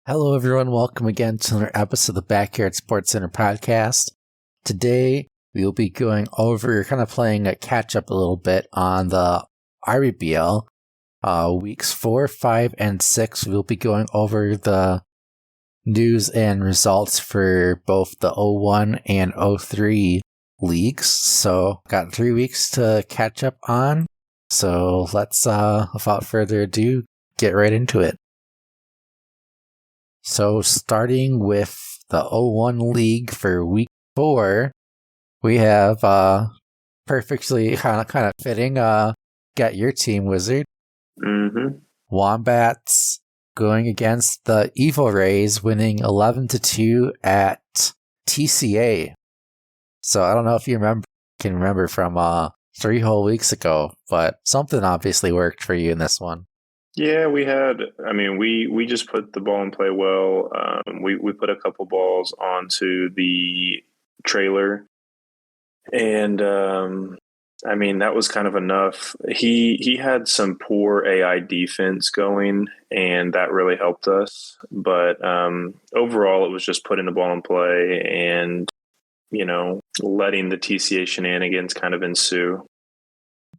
Hello, everyone. Welcome again to another episode of the Backyard Sportscenter podcast. Today, we will be going over, kind of playing a catch-up a little bit on the rBBL. Weeks 4, 5, and 6, we'll be going over the news and results for both the 01 and 03 leagues. So, got 3 weeks to catch up on. So, let's, without further ado, get right into it. So starting with the 01 League for week 4, we have perfectly kind of fitting got your team, Wizard. Mm-hmm. Wombats going against the Evil Rays, winning 11-2 at TCA. So I don't know if you can remember from 3 whole weeks ago, but something obviously worked for you in this one. Yeah, we just put the ball in play well. We put a couple balls onto the trailer, and that was kind of enough. He had some poor AI defense going, and that really helped us. But overall, it was just putting the ball in play and, letting the TCA shenanigans kind of ensue.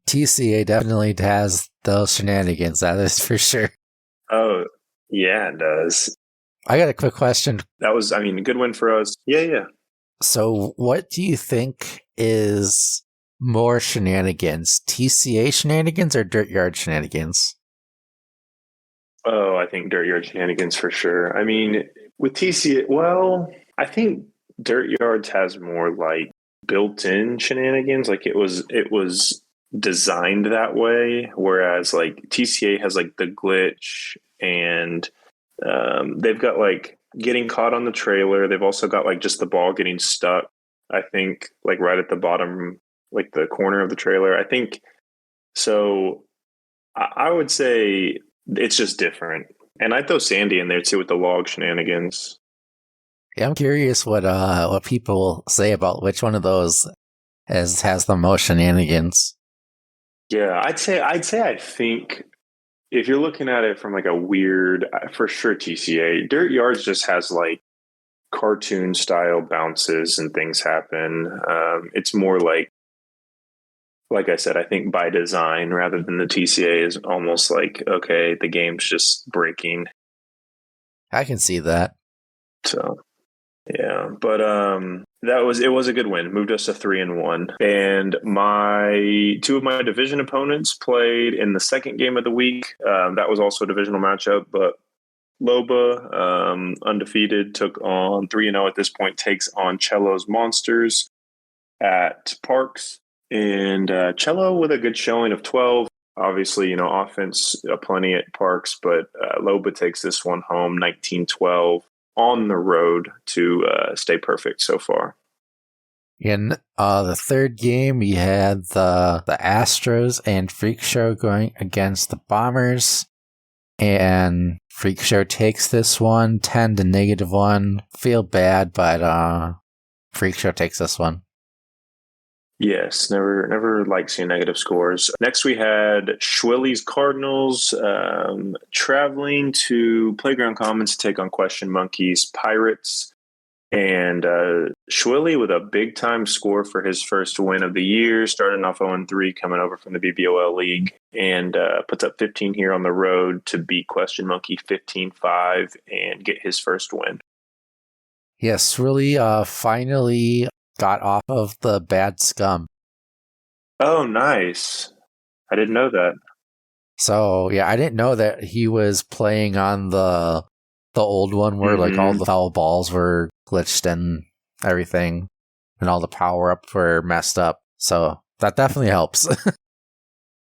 TCA definitely has those shenanigans, that is for sure. Oh, yeah, it does. I got a quick question. That was, a good win for us. Yeah. So what do you think is more shenanigans? TCA shenanigans or Dirt Yard shenanigans? Oh, I think Dirt Yard shenanigans for sure. With TCA, I think Dirt Yards has more like built-in shenanigans. Like it was designed that way, whereas like TCA has like the glitch, and they've got like getting caught on the trailer. They've also got like just the ball getting stuck, I think, like right at the bottom, like the corner of the trailer, I think. So I would say it's just different. And I throw Sandy in there too with the log shenanigans. Yeah, I'm curious what people say about which one of those has the most shenanigans. Yeah, I think if you're looking at it from like a weird, for sure TCA, Dirt Yards just has like cartoon style bounces and things happen. It's more like I said, I think by design rather than the TCA is almost like, okay, the game's just breaking. I can see that. So, yeah, but it was a good win. Moved us to 3-1, and two of my division opponents played in the second game of the week. That was also a divisional matchup, but Loba, undefeated, took on 3-0 at this point, takes on Cello's Monsters at Parks, and Cello with a good showing of 12. Obviously, offense plenty at Parks, but Loba takes this one home, 19-12. On the road to stay perfect so far. In the third game, we had the Astros and Freak Show going against the Bombers, and Freak Show takes this one 10-1. Feel bad, but Freak Show takes this one. Yes, never like seeing negative scores. Next, we had Schwilly's Cardinals traveling to Playground Commons to take on Question Monkeys Pirates. And Schwilly with a big-time score for his first win of the year, starting off 0-3, coming over from the BBOL League, and puts up 15 here on the road to beat Question Monkey 15-5 and get his first win. Yes, Schwilly finally got off of the bad scum. Oh, nice. I didn't know that. So, yeah, I didn't know that he was playing on the old one where like all the foul balls were glitched and everything, and all the power-ups were messed up. So that definitely helps.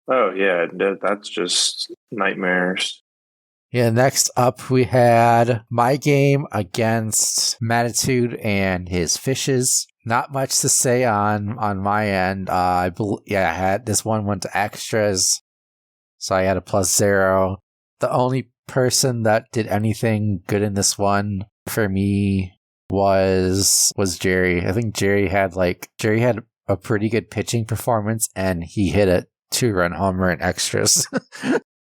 Oh, yeah, that's just nightmares. Yeah, next up we had my game against Matitude and his fishes. Not much to say on my end. I had this one went to extras, so I had a +0. The only person that did anything good in this one for me was Jerry. I think Jerry had a pretty good pitching performance, and he hit a 2-run homer in extras.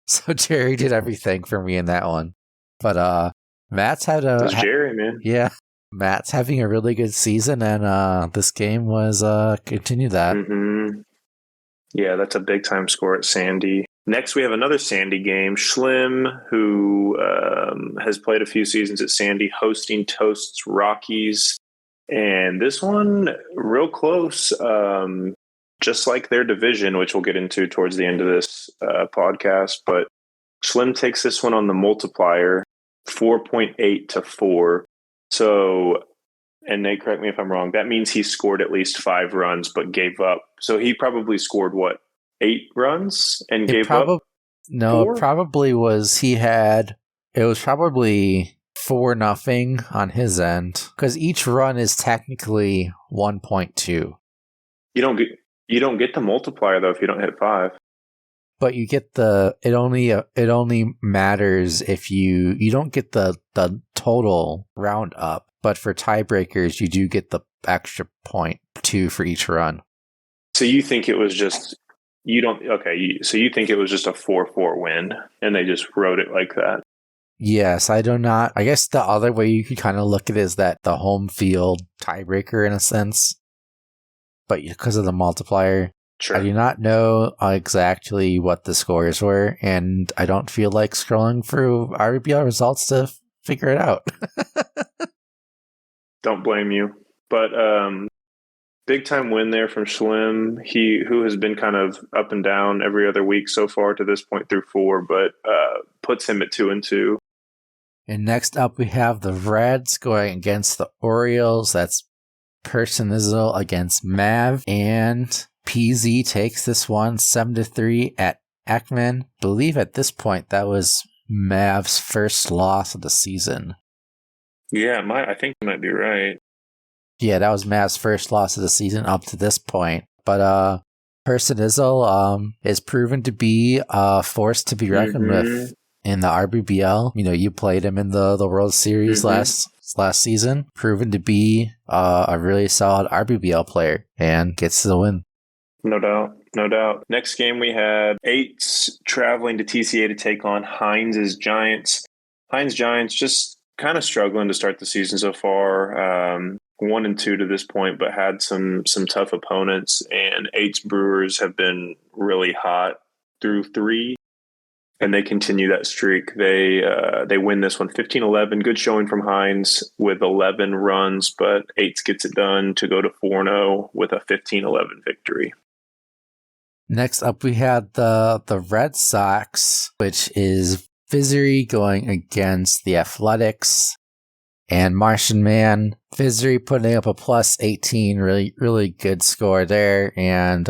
So Jerry did everything for me in that one. But Matt's had That's Jerry, man. Yeah. Matt's having a really good season, and this game was continue that. Mm-hmm. Yeah, that's a big time score at Sandy. Next, we have another Sandy game. Schlim, who has played a few seasons at Sandy, hosting Toast's Rockies. And this one, real close, just like their division, which we'll get into towards the end of this podcast. But Schlim takes this one on the multiplier, 4.8 to 4. So, and Nate, correct me if I'm wrong, that means he scored at least 5 runs but gave up. So he probably scored, 8 runs and gave up? No, 4? it probably was it was probably 4-0 on his end, because each run is technically 1.2. You don't get the multiplier though if you don't hit 5. But you get it only matters if you don't get the total round up, but for tiebreakers you do get the extra 0.2 for each run. So you think it was just so you think it was just a 4-4 win and they just wrote it like that? Yes, I guess the other way you could kind of look at it is that the home field tiebreaker in a sense. But because of the multiplier, sure. I do not know exactly what the scores were, and I don't feel like scrolling through rBBL results to figure it out. Don't blame you. But big time win there from Schlim, who has been kind of up and down every other week so far to this point through 4, but puts him at 2-2. And next up, we have the Reds going against the Orioles. That's Personizel against Mav, and PZ takes this one 7-3 at Ekman. I believe at this point that was Mav's first loss of the season. Yeah, I think you might be right. Yeah, that was Mav's first loss of the season up to this point. But Personizel is proven to be a force to be reckoned with in the rBBL. You know, you played him in the World Series last season. Proven to be a really solid rBBL player and gets the win. No doubt. Next game we had Eights traveling to TCA to take on Hines' Giants. Hines Giants just kind of struggling to start the season so far. 1-2 to this point, but had some tough opponents. And Eights Brewers have been really hot through 3, and they continue that streak. They win this one 15-11. Good showing from Hines with 11 runs, but Eights gets it done to go to 4-0 with a 15-11 victory. Next up, we had the Red Sox, which is Fizzery going against the Athletics. And Martian Man, Fizzery putting up a +18, really, really good score there. And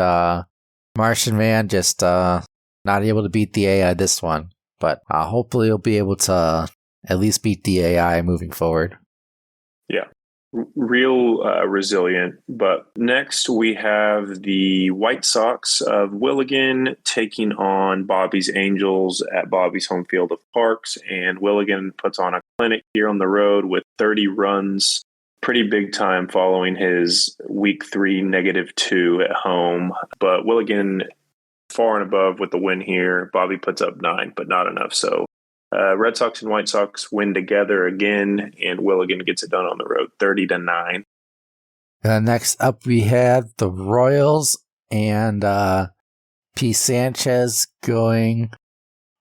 Martian Man just not able to beat the AI this one. But hopefully he'll be able to at least beat the AI moving forward. Yeah, real resilient. But next we have the White Sox of Willigan taking on Bobby's Angels at Bobby's home field of Parks. And Willigan puts on a clinic here on the road with 30 runs. Pretty big time following his week 3 -2 at home. But Willigan far and above with the win here. Bobby puts up 9, but not enough. So Red Sox and White Sox win together again, and Willigan gets it done on the road, 30-9. Next up, we had the Royals and P. Sanchez going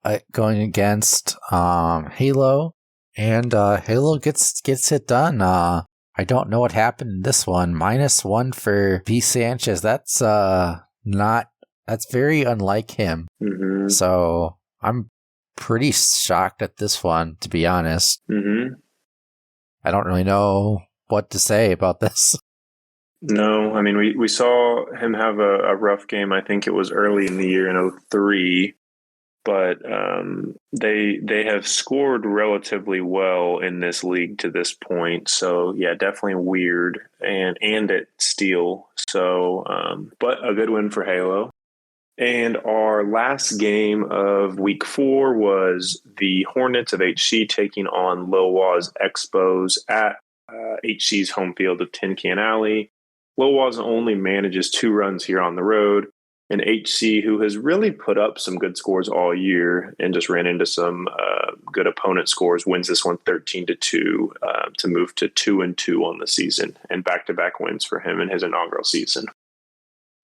against Halo, and Halo gets it done. I don't know what happened in this one. -1 for P. Sanchez. That's very unlike him. Mm-hmm. So I'm pretty shocked at this one, to be honest. Mm-hmm. I don't really know what to say about this. No, I mean, we saw him have a rough game. I think it was early in the year in 2003, but they have scored relatively well in this league to this point. So yeah, definitely weird and at Steel. So, but a good win for Halo. And our last game of week 4 was the Hornets of HC taking on Lilwa's Expos at HC's home field of Tin Can Alley. Lilwa's only manages 2 runs here on the road. and HC, who has really put up some good scores all year and just ran into some good opponent scores, wins this one 13-2 to move to 2-2 on the season, and back-to-back wins for him in his inaugural season.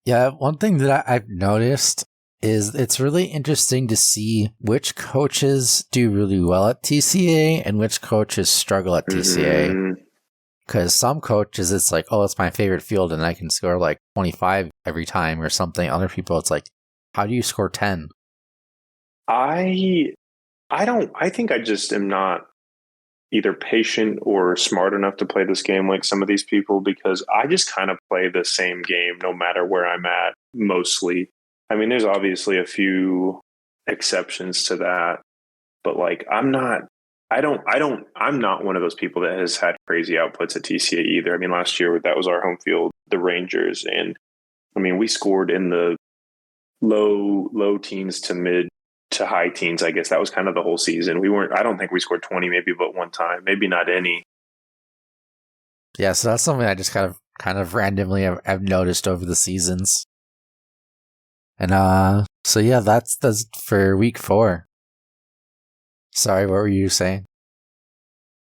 Yeah, one thing that I've noticed is it's really interesting to see which coaches do really well at TCA and which coaches struggle at TCA. Because some coaches, it's like, oh, it's my favorite field and I can score like 25 every time or something. Other people, it's like, how do you score 10? I think I just am not either patient or smart enough to play this game like some of these people, because I just kind of play the same game no matter where I'm at, mostly. I mean, there's obviously a few exceptions to that, but like I'm not one of those people that has had crazy outputs at TCA either. I mean, last year that was our home field, the Rangers, and I mean, we scored in the low teens to mid to high teens. I guess that was kind of the whole season. I don't think we scored 20 maybe but one time, maybe not any. Yeah, so that's something I just kind of randomly I've noticed over the seasons. And so yeah, that's for week 4. Sorry, what were you saying?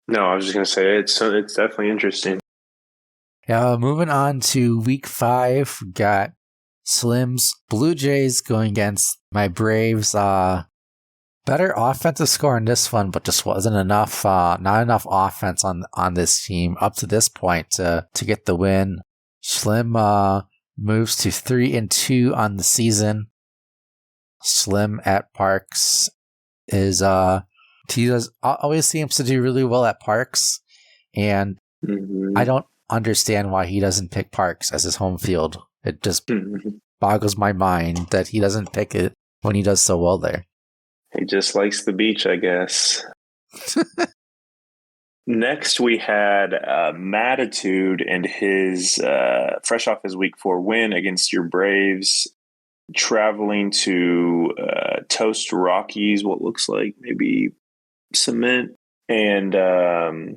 No, I was just gonna say it's definitely interesting. Yeah, moving on to week 5, we got Slim's Blue Jays going against my Braves. Better offensive score in this one, but just wasn't enough. Not enough offense on this team up to this point to get the win. Slim moves to 3-2 on the season. Slim at Parks is he always seems to do really well at Parks, and I don't understand why he doesn't pick Parks as his home field. It just boggles my mind that he doesn't pick it when he does so well there. He just likes the beach, I guess. Next, we had Mattitude and his fresh off his week 4 win against your Braves, traveling to toast Rockies, what looks like maybe cement. And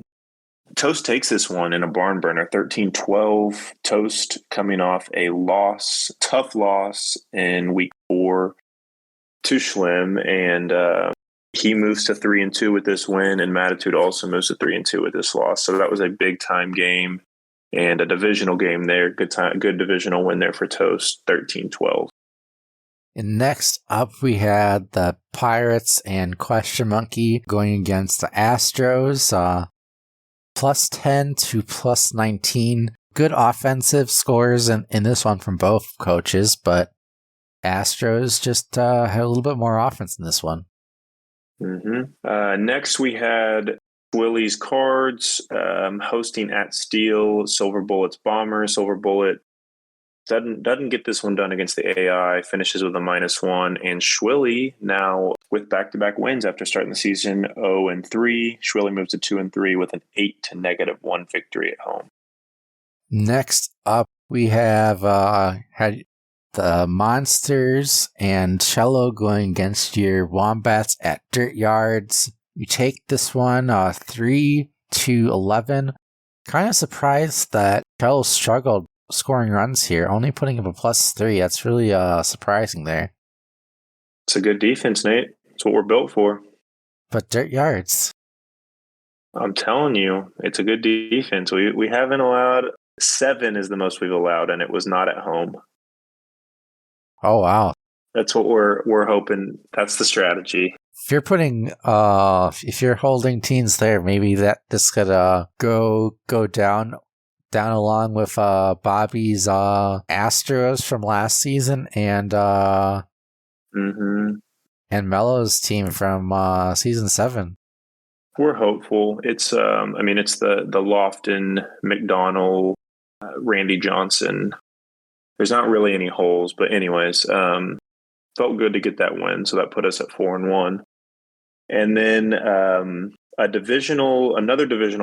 Toast takes this one in a barn burner, 13-12. Toast coming off a tough loss in week 4 to Schlim, and he moves to 3-2 with this win, and Mattitude also moves to 3-2 with this loss. So that was a big time game and a divisional game there. Good divisional win there for Toast, 13-12. And next up, we had the Pirates and Question Monkey going against the Astros, +10 to +19. Good offensive scores in this one from both coaches, but Astros just had a little bit more offense in this one. Next, we had Willie's Cards hosting at Steel, Silver Bullet's Bombers. Silver Bullet doesn't get this one done against the AI, finishes with a -1, and Schwilly now with back-to-back wins after starting the season 0-3. Schwilly moves to 2-3 with an 8-1 victory at home. Next up, we have had the Monsters and Cello going against your Wombats at Dirt Yards. You take this one 3-11. Kind of surprised that Cello struggled scoring runs here, only putting up a +3. That's really surprising there. It's a good defense, Nate. It's what we're built for. But Dirt Yards. I'm telling you, it's a good defense. We haven't allowed 7 is the most we've allowed, and it was not at home. Oh wow. That's what we're hoping. That's the strategy. If you're putting if you're holding teams there, maybe this could go down along with Bobby's Astros from last season and Mello's team from season 7. We're hopeful. It's it's the Lofton, McDonald, Randy Johnson. There's not really any holes, but anyways, felt good to get that win. So that put us at 4-1. And then another divisional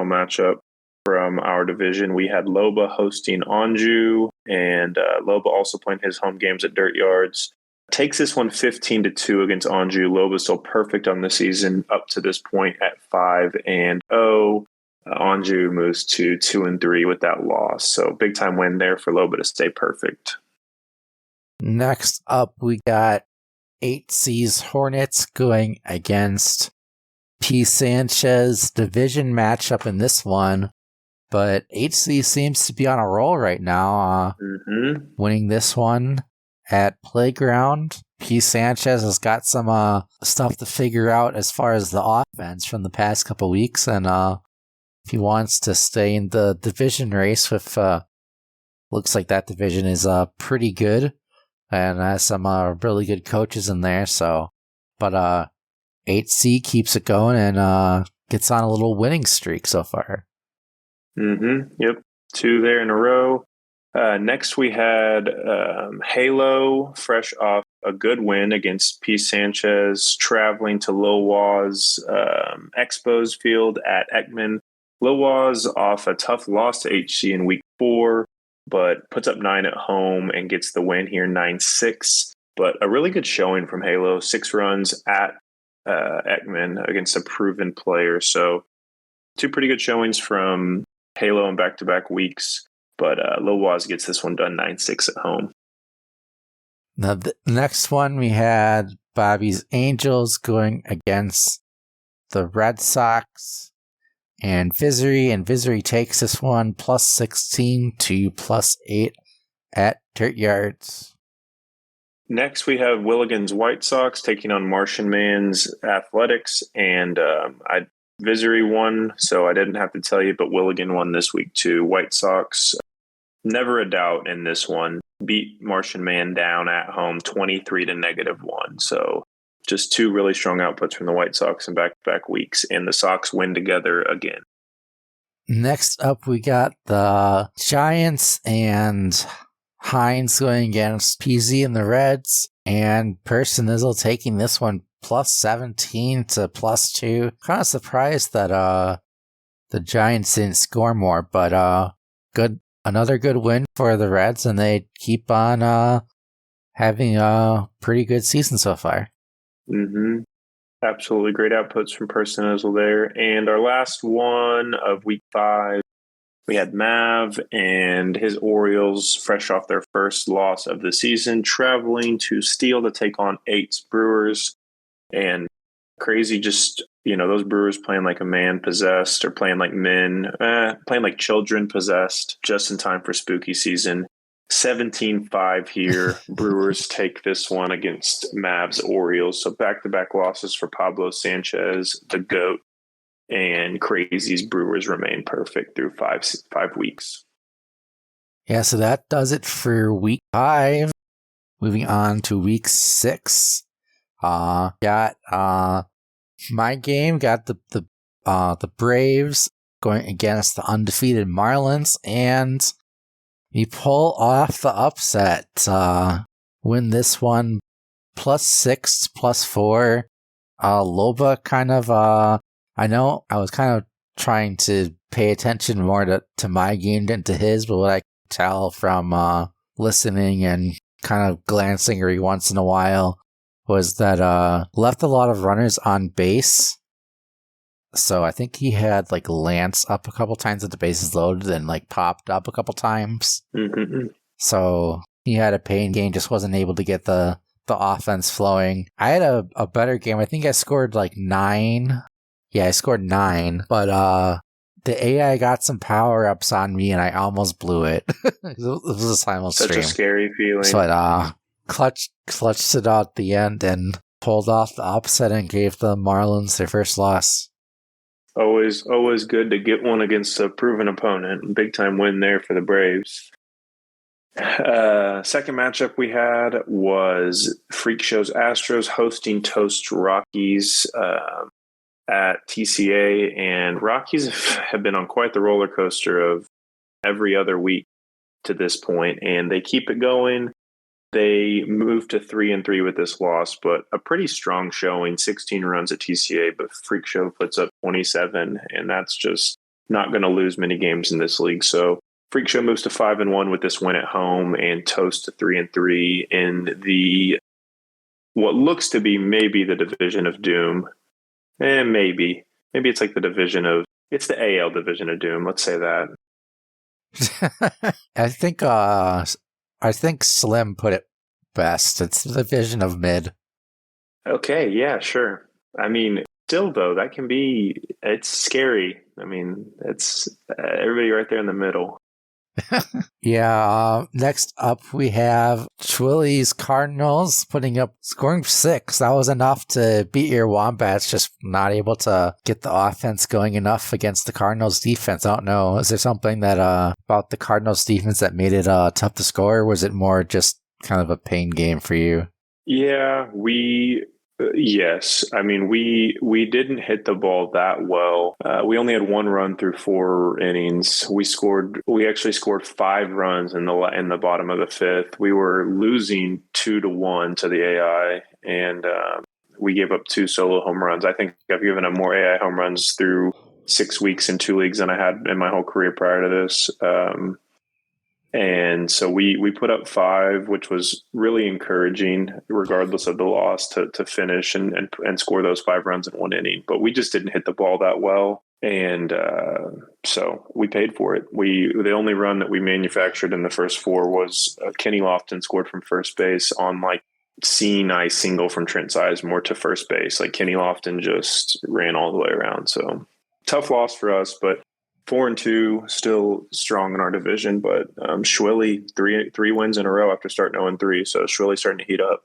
matchup from our division. We had Loba hosting Anjou, and Loba also playing his home games at Dirt Yards. Takes this one 15-2 against Anjou. Loba still perfect on the season up to this point at 5-0. Anjou moves to 2-3 with that loss. So big time win there for Loba to stay perfect. Next up, we got 8C's Hornets going against P. Sanchez. Division matchup in this one, but 8C seems to be on a roll right now, winning this one at Playground. P. Sanchez has got some stuff to figure out as far as the offense from the past couple weeks, and if he wants to stay in the division race with, looks like that division is pretty good and has some really good coaches in there. So, but 8C keeps it going and gets on a little winning streak so far. Yep, 2 there in a row. Next, we had Halo, fresh off a good win against P. Sanchez, traveling to Lowa's Expos Field at Ekman. Lowa's off a tough loss to HC in week 4, but puts up 9 at home and gets the win here, 9-6. But a really good showing from Halo, 6 runs at Ekman against a proven player. So 2 pretty good showings from Halo in back-to-back weeks. But Lowa's gets this one done 9-6 at home. Now, the next one, we had Bobby's Angels going against the Red Sox and Visery takes this one plus 16 to plus 8 at Dirt Yards. Next, we have Willigan's White Sox taking on Martian Man's Athletics, and Visery won, so I didn't have to tell you, but Willigan won this week too. White Sox, never a doubt in this one, beat Martian Man down at home 23 to -1. So just 2 really strong outputs from the White Sox in back-to-back weeks, and the Sox win together again. Next up, we got the Giants and Hines going against PZ and the Reds, and Personizzle taking this one plus 17 to plus 2. Kind of surprised that the Giants didn't score more, but another good win for the Reds, and they keep on having a pretty good season so far. Absolutely great outputs from Personizzle there. And our last one of week 5, we had Mav and his Orioles, fresh off their first loss of the season, traveling to Steel to take on 8's Brewers. And crazy, just, those Brewers playing like a man possessed, or playing like men, playing like children possessed, just in time for spooky season. 17-5 here. Brewers take this one against Mavs Orioles. So back-to-back losses for Pablo Sanchez, the GOAT, and Crazy's Brewers remain perfect through five weeks. Yeah, so that does it for week 5. Moving on to week 6. Got my game, got the Braves going against the undefeated Marlins, and we pull off the upset. Win this one plus 6, plus 4. Loba kind of, I know I was kind of trying to pay attention more to my game than to his, but what I could tell from listening and kind of glancing every once in a while was that left a lot of runners on base. So I think he had like Lance up a couple times with the bases loaded and like popped up a couple times. So he had a pain game, just wasn't able to get the offense flowing. I had a better game. I think I scored like 9. Yeah, I scored 9. But the AI got some power-ups on me and I almost blew it. It was a simultaneous stream. Such a scary feeling. So I clutched it out at the end and pulled off the upset and gave the Marlins their first loss. Always good to get one against a proven opponent. Big time win there for the Braves. Second matchup we had was Freak Show's Astros hosting Toast Rockies at TCA, and Rockies have been on quite the roller coaster of every other week to this point, and they keep it going. They moved to 3-3 with this loss, but a pretty strong showing, 16 runs at TCA, but Freak Show puts up 27, and that's just not going to lose many games in this league. So Freak Show moves to 5-1 with this win at home, and Toast to 3-3 in the what looks to be maybe the division of doom. And maybe it's like it's the AL division of doom. Let's say that. I think Slim put it best. It's the division of mid. Okay, yeah, sure. I mean, still though, it's scary. I mean, it's everybody right there in the middle. Yeah, next up we have Twilly's Cardinals scoring 6. That was enough to beat your Wombats, just not able to get the offense going enough against the Cardinals defense. I don't know. Is there something that about the Cardinals defense that made it tough to score, or was it more just kind of a pain game for you? Yeah, yes. I mean, we didn't hit the ball that well. We only had one run through 4 innings. We actually scored 5 runs in the bottom of the 5th. We were losing 2-1 to the AI, and we gave up 2 solo home runs. I think I've given up more AI home runs through 6 weeks in 2 leagues than I had in my whole career prior to this. And so we put up 5, which was really encouraging, regardless of the loss, to finish and score those 5 runs in 1 inning. But we just didn't hit the ball that well, and so we paid for it. The only run that we manufactured in the first 4 was Kenny Lofton scored from first base on seeing I single from Trent Sizemore to first base. Kenny Lofton just ran all the way around. So tough loss for us, but 4-2, still strong in our division, but Schwilly, three wins in a row after starting 0-3, so Schwilly's starting to heat up.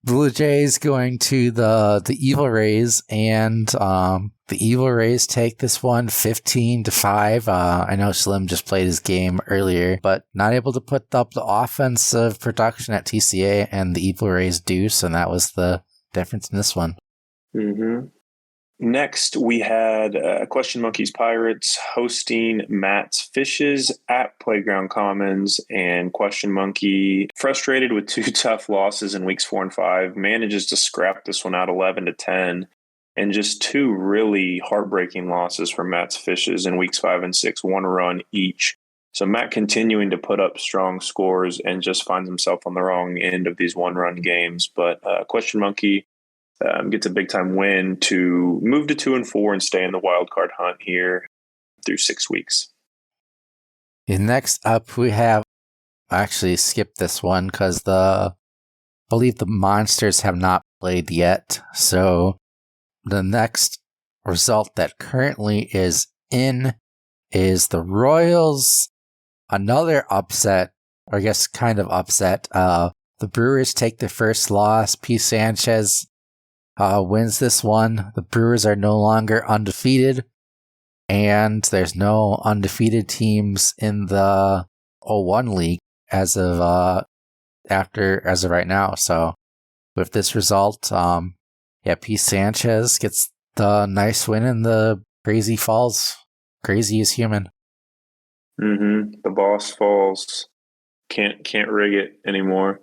Blue Jays going to the Evil Rays, and the Evil Rays take this one 15-5. I know Slim just played his game earlier, but not able to put up the offensive production at TCA, and the Evil Rays do, so that was the difference in this one. Mm-hmm. Next, we had Question Monkeys Pirates hosting Matt's Fishes at Playground Commons, and Question Monkey, frustrated with 2 tough losses in weeks 4 and 5, manages to scrap this one out 11-10, and just 2 really heartbreaking losses for Matt's Fishes in weeks 5 and 6, 1 run each. So Matt continuing to put up strong scores and just finds himself on the wrong end of these 1-run games. But Question Monkey gets a big-time win to move to 2-4 and stay in the wild card hunt here through 6 weeks. And next up, we have actually skipped this one because I believe the Monsters have not played yet. So the next result that currently is in is the Royals. Another upset, or I guess kind of upset. The Brewers take their first loss. P. Sanchez wins this one. The Brewers are no longer undefeated, and there's no undefeated teams in the 01 league as of right now. So with this result, P. Sanchez gets the nice win, and the Crazy falls. Crazy is human. Mm-hmm. The boss falls. Can't rig it anymore.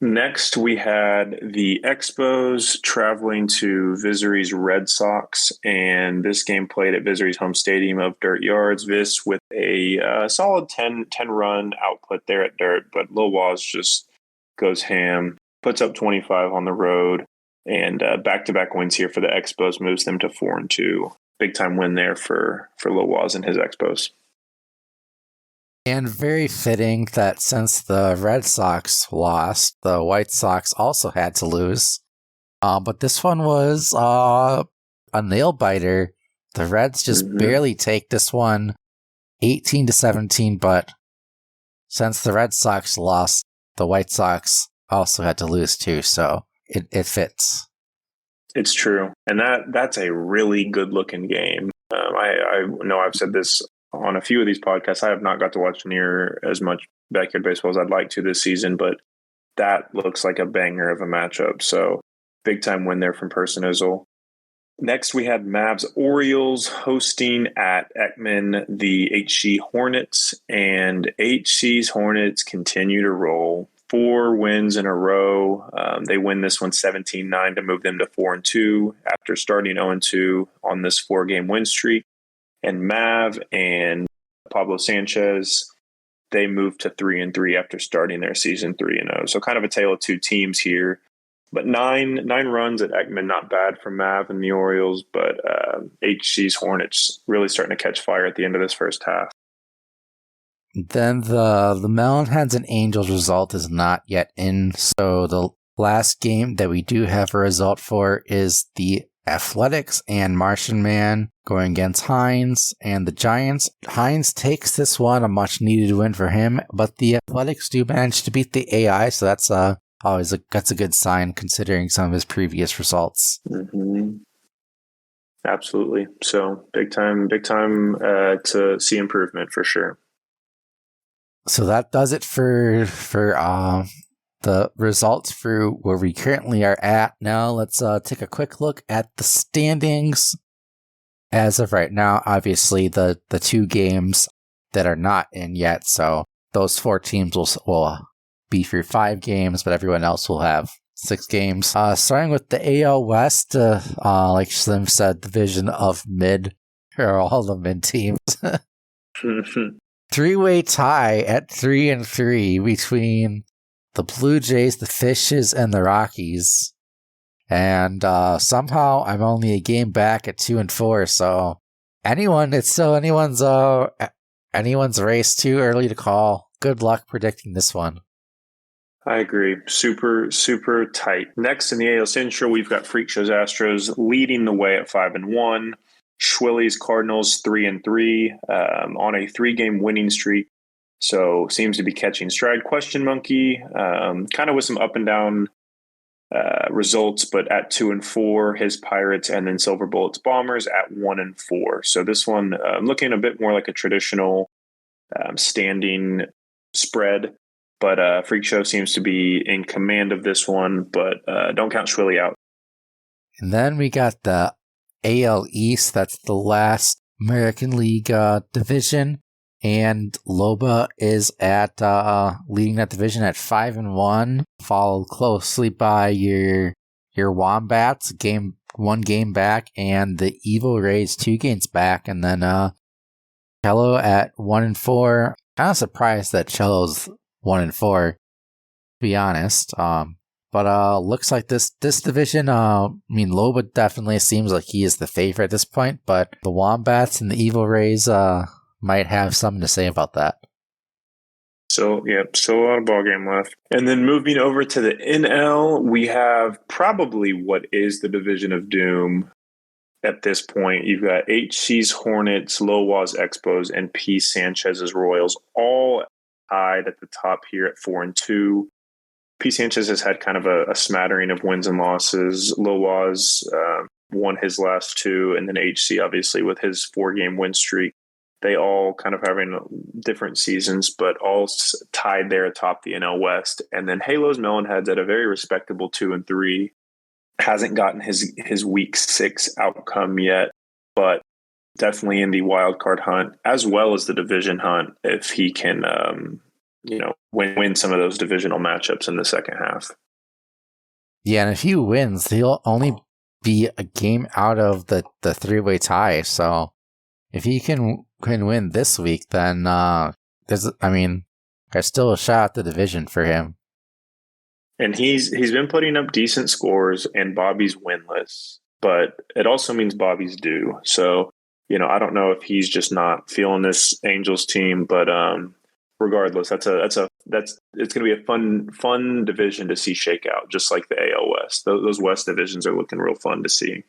Next, we had the Expos traveling to Visory's Red Sox, and this game played at Visory's home stadium of Dirt Yards. Vis with a solid 10-run output there at Dirt, but Lil Waz just goes ham, puts up 25 on the road, and back-to-back wins here for the Expos moves them to 4-2. Big-time win there for Lil Waz and his Expos. And very fitting that since the Red Sox lost, the White Sox also had to lose. But this one was a nail-biter. The Reds just barely take this one 18-17, but since the Red Sox lost, the White Sox also had to lose too, so it fits. It's true. And that's a really good-looking game. I know I've said this on a few of these podcasts. I have not got to watch near as much backyard baseball as I'd like to this season, but that looks like a banger of a matchup. So big time win there from Person Izzle. Next, we had Mavs Orioles hosting at Ekman the HC Hornets, and HC's Hornets continue to roll. 4 wins in a row. They win this one 17-9 to move them to 4-2 after starting 0-2 on this 4-game win streak. And Mav and Pablo Sanchez, they moved to 3-3 after starting their season 3-0. So kind of a tale of 2 teams here. But nine runs at Ekman, not bad for Mav and the Orioles, but HC's Hornets really starting to catch fire at the end of this first half. Then the Melonheads and Angels result is not yet in. So the last game that we do have a result for is the Athletics and Martian Man going against Hines and the Giants. Hines takes this one, a much needed win for him, but the Athletics do manage to beat the AI, so that's that's a good sign considering some of his previous results. Mm-hmm. Absolutely. So big time to see improvement for sure. So that does it for the results for where we currently are at. Now let's take a quick look at the standings. As of right now, obviously the 2 games that are not in yet, so those 4 teams will be through 5 games, but everyone else will have 6 games. Starting with the AL West, like Slim said, division of mid, or all the mid teams. 3-way tie at 3-3 between the Blue Jays, the Fishes, and the Rockies. And somehow I'm only a game back at 2-4, so it's still anyone's race. Too early to call. Good luck predicting this one. I agree. Super, super tight. Next in the AL Central, we've got Freak Show's Astros leading the way at 5-1. Schwilly's Cardinals 3-3 on a 3-game winning streak. So seems to be catching stride. Question Monkey, kind of with some up and down results, but at 2-4, his Pirates, and then Silver Bullets Bombers at 1-4. So this one looking a bit more like a traditional standing spread. But Freak Show seems to be in command of this one, but don't count Schwilly out. And then we got the AL East. That's the last American League division. And Loba is at leading that division at 5-1, followed closely by your Wombats, one game back, and the Evil Rays 2 games back, and then Cello at 1-4. Kind of surprised that Cello's 1-4, to be honest. But looks like this division, Loba definitely seems like he is the favorite at this point, but the Wombats and the Evil Rays might have something to say about that. So a lot of ball game left. And then moving over to the NL, we have probably what is the division of doom at this point. You've got HC's Hornets, Lowa's Expos, and P. Sanchez's Royals, all tied at the top here at 4-2. P. Sanchez has had kind of a smattering of wins and losses. Lowa's won his last 2, and then HC, obviously, with his 4-game win streak. They all kind of having different seasons, but all tied there atop the NL West. And then Halo's Melonheads at a very respectable 2-3. Hasn't gotten his week 6 outcome yet, but definitely in the wild card hunt as well as the division hunt if he can, win some of those divisional matchups in the second half. Yeah, and if he wins, he'll only be a game out of the 3-way tie. So if he can win this week, then there's still a shot at the division for him. And he's been putting up decent scores, and Bobby's winless, but it also means Bobby's due. So, I don't know if he's just not feeling this Angels team, but regardless, it's going to be a fun division to see shake out, just like the AL West. Those West divisions are looking real fun to see.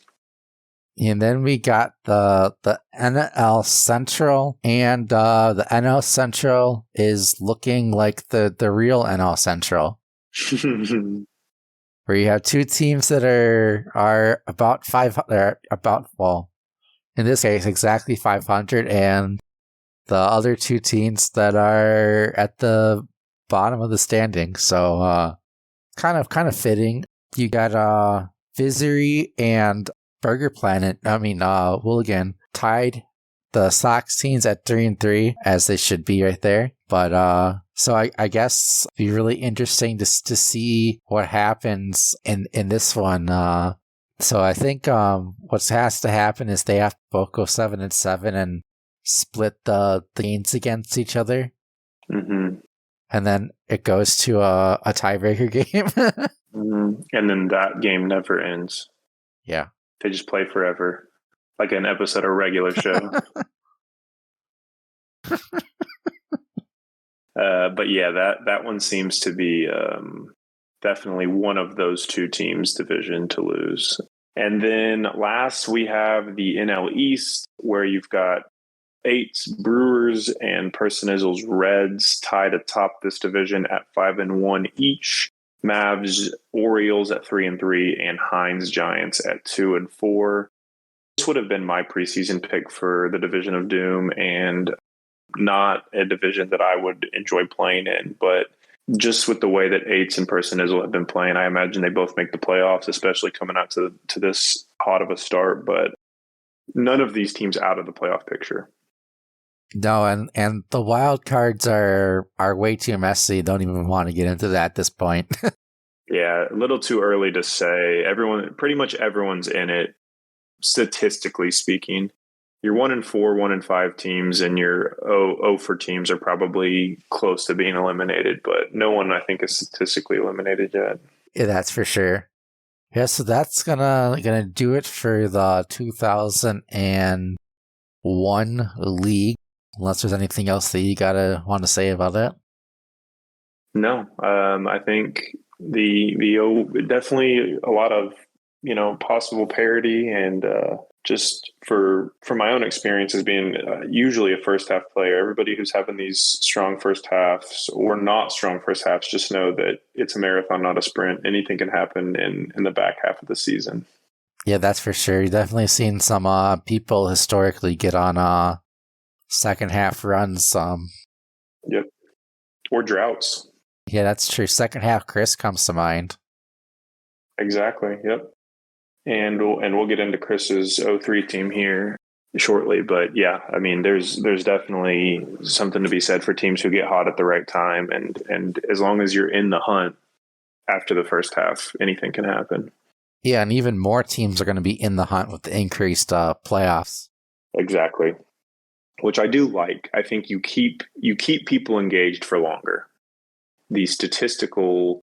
And then we got the NL Central, and the NL Central is looking like the real NL Central, where you have 2 teams that are about 500, in this case exactly 500, and the other 2 teams that are at the bottom of the standing. So kind of fitting. You got Visery and Burger Planet, Wooligan, tied the Sox teams at 3-3, as they should be right there. But so I guess it'd be really interesting to see what happens in this one. So I think what has to happen is they have to both go 7-7 and split the games against each other. Mm-hmm. And then it goes to a tiebreaker game. Mm-hmm. And then that game never ends. Yeah. They just play forever, like an episode of Regular Show. But yeah, that one seems to be definitely one of those two teams' division to lose. And then last we have the NL East, where you've got Eights, Brewers, and Personizzle's Reds tied atop this division at 5-1 each. Mavs, Orioles at 3-3, and Heinz Giants at 2-4. This would have been my preseason pick for the Division of Doom, and not a division that I would enjoy playing in. But just with the way that Eights and Personizzle have been playing, I imagine they both make the playoffs, especially coming out to this hot of a start. But none of these teams out of the playoff picture. No, and the wild cards are way too messy. Don't even want to get into that at this point. Yeah, a little too early to say. Pretty much everyone's in it, statistically speaking. Your 1-4, 1-5 teams and your 0 for teams are probably close to being eliminated, but no one, I think, is statistically eliminated yet. Yeah, that's for sure. Yeah, so that's gonna do it for the 2001 league. Unless there's anything else that you want to say about it. No, I think the definitely a lot of possible parity, and just for my own experience as being usually a first half player, everybody who's having these strong first halves or not strong first halves, just know that it's a marathon, not a sprint. Anything can happen in the back half of the season. Yeah, that's for sure. You've definitely seen some people historically get on second half runs. Yep. Or droughts. Yeah, that's true. Second half Chris comes to mind. Exactly. Yep. And we'll get into Chris's 03 team here shortly, but yeah, I mean, there's definitely something to be said for teams who get hot at the right time, and as long as you're in the hunt after the first half, anything can happen. Yeah, and even more teams are going to be in the hunt with the increased playoffs. Exactly. Which I do like. I think you keep people engaged for longer. The statistical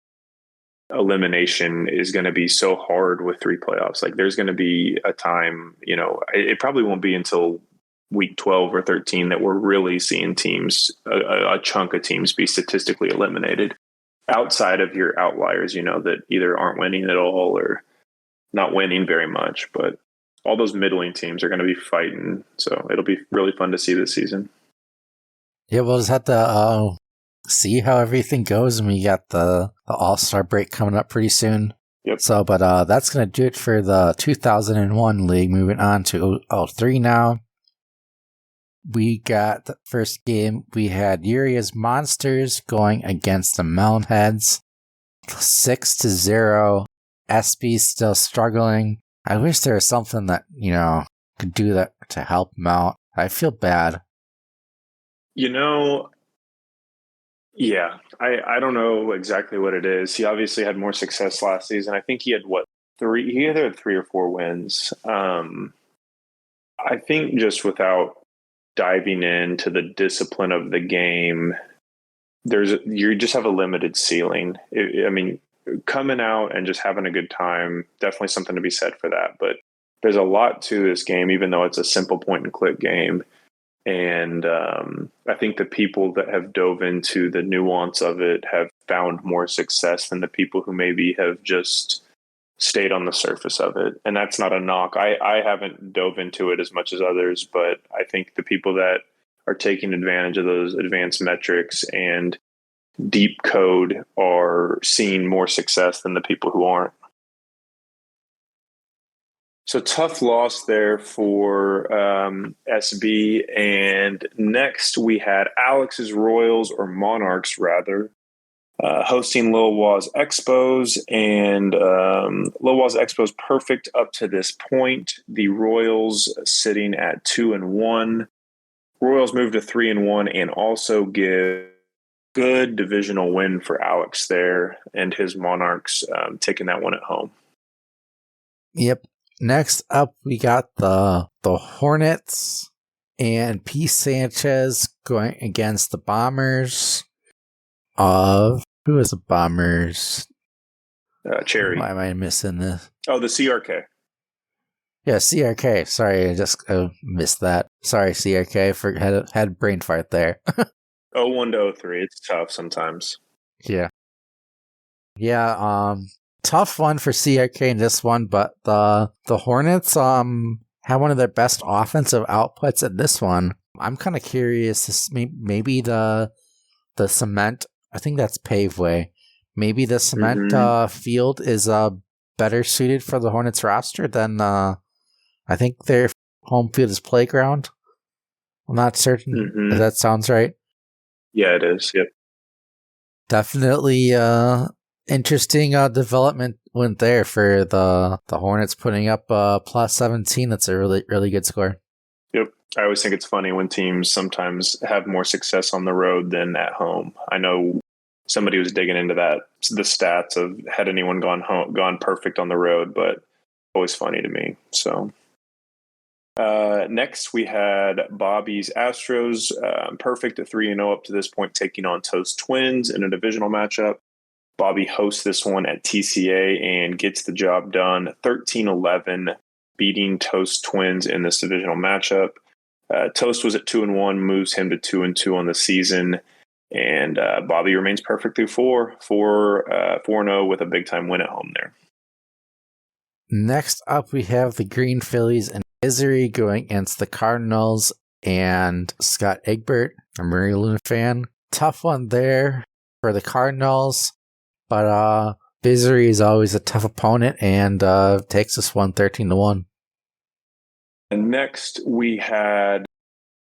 elimination is going to be so hard with 3 playoffs. Like, there's going to be a time, it probably won't be until week 12 or 13 that we're really seeing teams, a chunk of teams, be statistically eliminated outside of your outliers, that either aren't winning at all or not winning very much. But all those middling teams are going to be fighting. So it'll be really fun to see this season. Yeah, we'll just have to see how everything goes. And we got the All-Star break coming up pretty soon. Yep. So, but that's going to do it for the 2001 league. Moving on to 03 now. We got the first game. We had Uria's Monsters going against the Melonheads. 6-0. SB's still struggling. I wish there was something that, could do that to help him out. I feel bad. Yeah, I don't know exactly what it is. He obviously had more success last season. I think he had 3? He either had 3 or 4 wins. I think just without diving into the discipline of the game, you just have a limited ceiling. I mean, coming out and just having a good time, definitely something to be said for that. But there's a lot to this game, even though it's a simple point and click game. And I think the people that have dove into the nuance of it have found more success than the people who maybe have just stayed on the surface of it. And that's not a knock. I haven't dove into it as much as others, but I think the people that are taking advantage of those advanced metrics and deep code are seeing more success than the people who aren't. So tough loss there for SB. And next we had Alex's Royals, or Monarchs rather, hosting Lil Waz Expos. And Lil Waz Expos perfect up to this point. The Royals sitting at 2-1. Royals move to 3-1 and also give good divisional win for Alex there and his Monarchs taking that one at home. Yep. Next up, we got the Hornets and P. Sanchez going against the Bombers of... Who is the Bombers? Cherry. Why am I missing this? Oh, the CRK. Yeah, CRK. Sorry, I just missed that. Sorry, CRK. Had a brain fart there. 0-1 to 0-3. It's tough sometimes. Yeah. Yeah, tough one for CRK in this one, but the Hornets had one of their best offensive outputs in this one. I'm kind of curious. Maybe the cement. I think that's paveway. Maybe the cement field is better suited for the Hornets roster than I think their home field is playground. I'm not certain if that sounds right. Yeah, it is. Yep. Definitely interesting development went there for the Hornets, putting up plus 17. That's a really, really good score. Yep. I always think it's funny when teams sometimes have more success on the road than at home. I know somebody was digging into the stats of had anyone gone perfect on the road, but always funny to me. So next we had Bobby's Astros, perfect at 3-0 up to this point, taking on Toast Twins in a divisional matchup. Bobby hosts this one at TCA and gets the job done, 13-11, beating Toast Twins in this divisional matchup. Toast was at 2-1, moves him to 2-2 on the season, and Bobby remains perfect through 4-0 with a big time win at home there. Next up, we have the Green Phillies and Misery going against the Cardinals and Scott Egbert, a Murray Luna fan. Tough one there for the Cardinals, but Misery is always a tough opponent and takes this one 13-1. And next, we had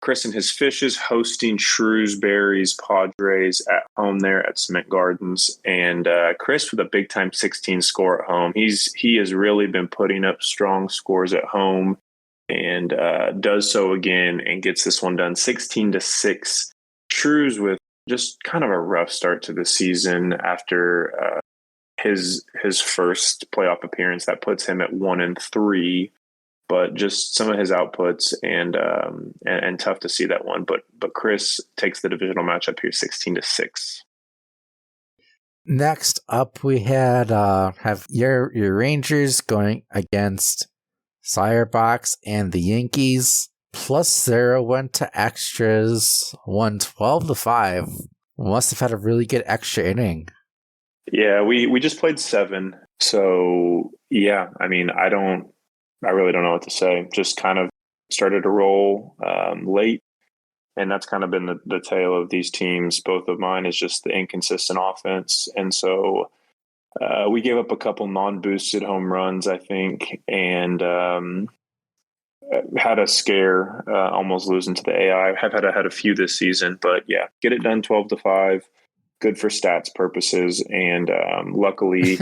Chris and his Fishes hosting Shrewsbury's Padres at home there at Cement Gardens. And Chris with a big-time 16 score at home. He has really been putting up strong scores at home and does so again and gets this one done 16-6. Shrews with just kind of a rough start to the season after his first playoff appearance. That puts him at 1-3. But just some of his outputs and tough to see that one. But Chris takes the divisional matchup here 16-6. Next up, we have your Rangers going against Firebox and the Yankees. +0 went to extras, won 12-5. Must have had a really good extra inning. Yeah, we just played 7. So yeah, I mean, I really don't know what to say. Just kind of started to roll late, and that's kind of been the tale of these teams. Both of mine is just the inconsistent offense, and so we gave up a couple non-boosted home runs, I think, and had a scare, almost losing to the AI. I've had a few this season, but yeah, get it done 12-5. Good for stats purposes, and luckily.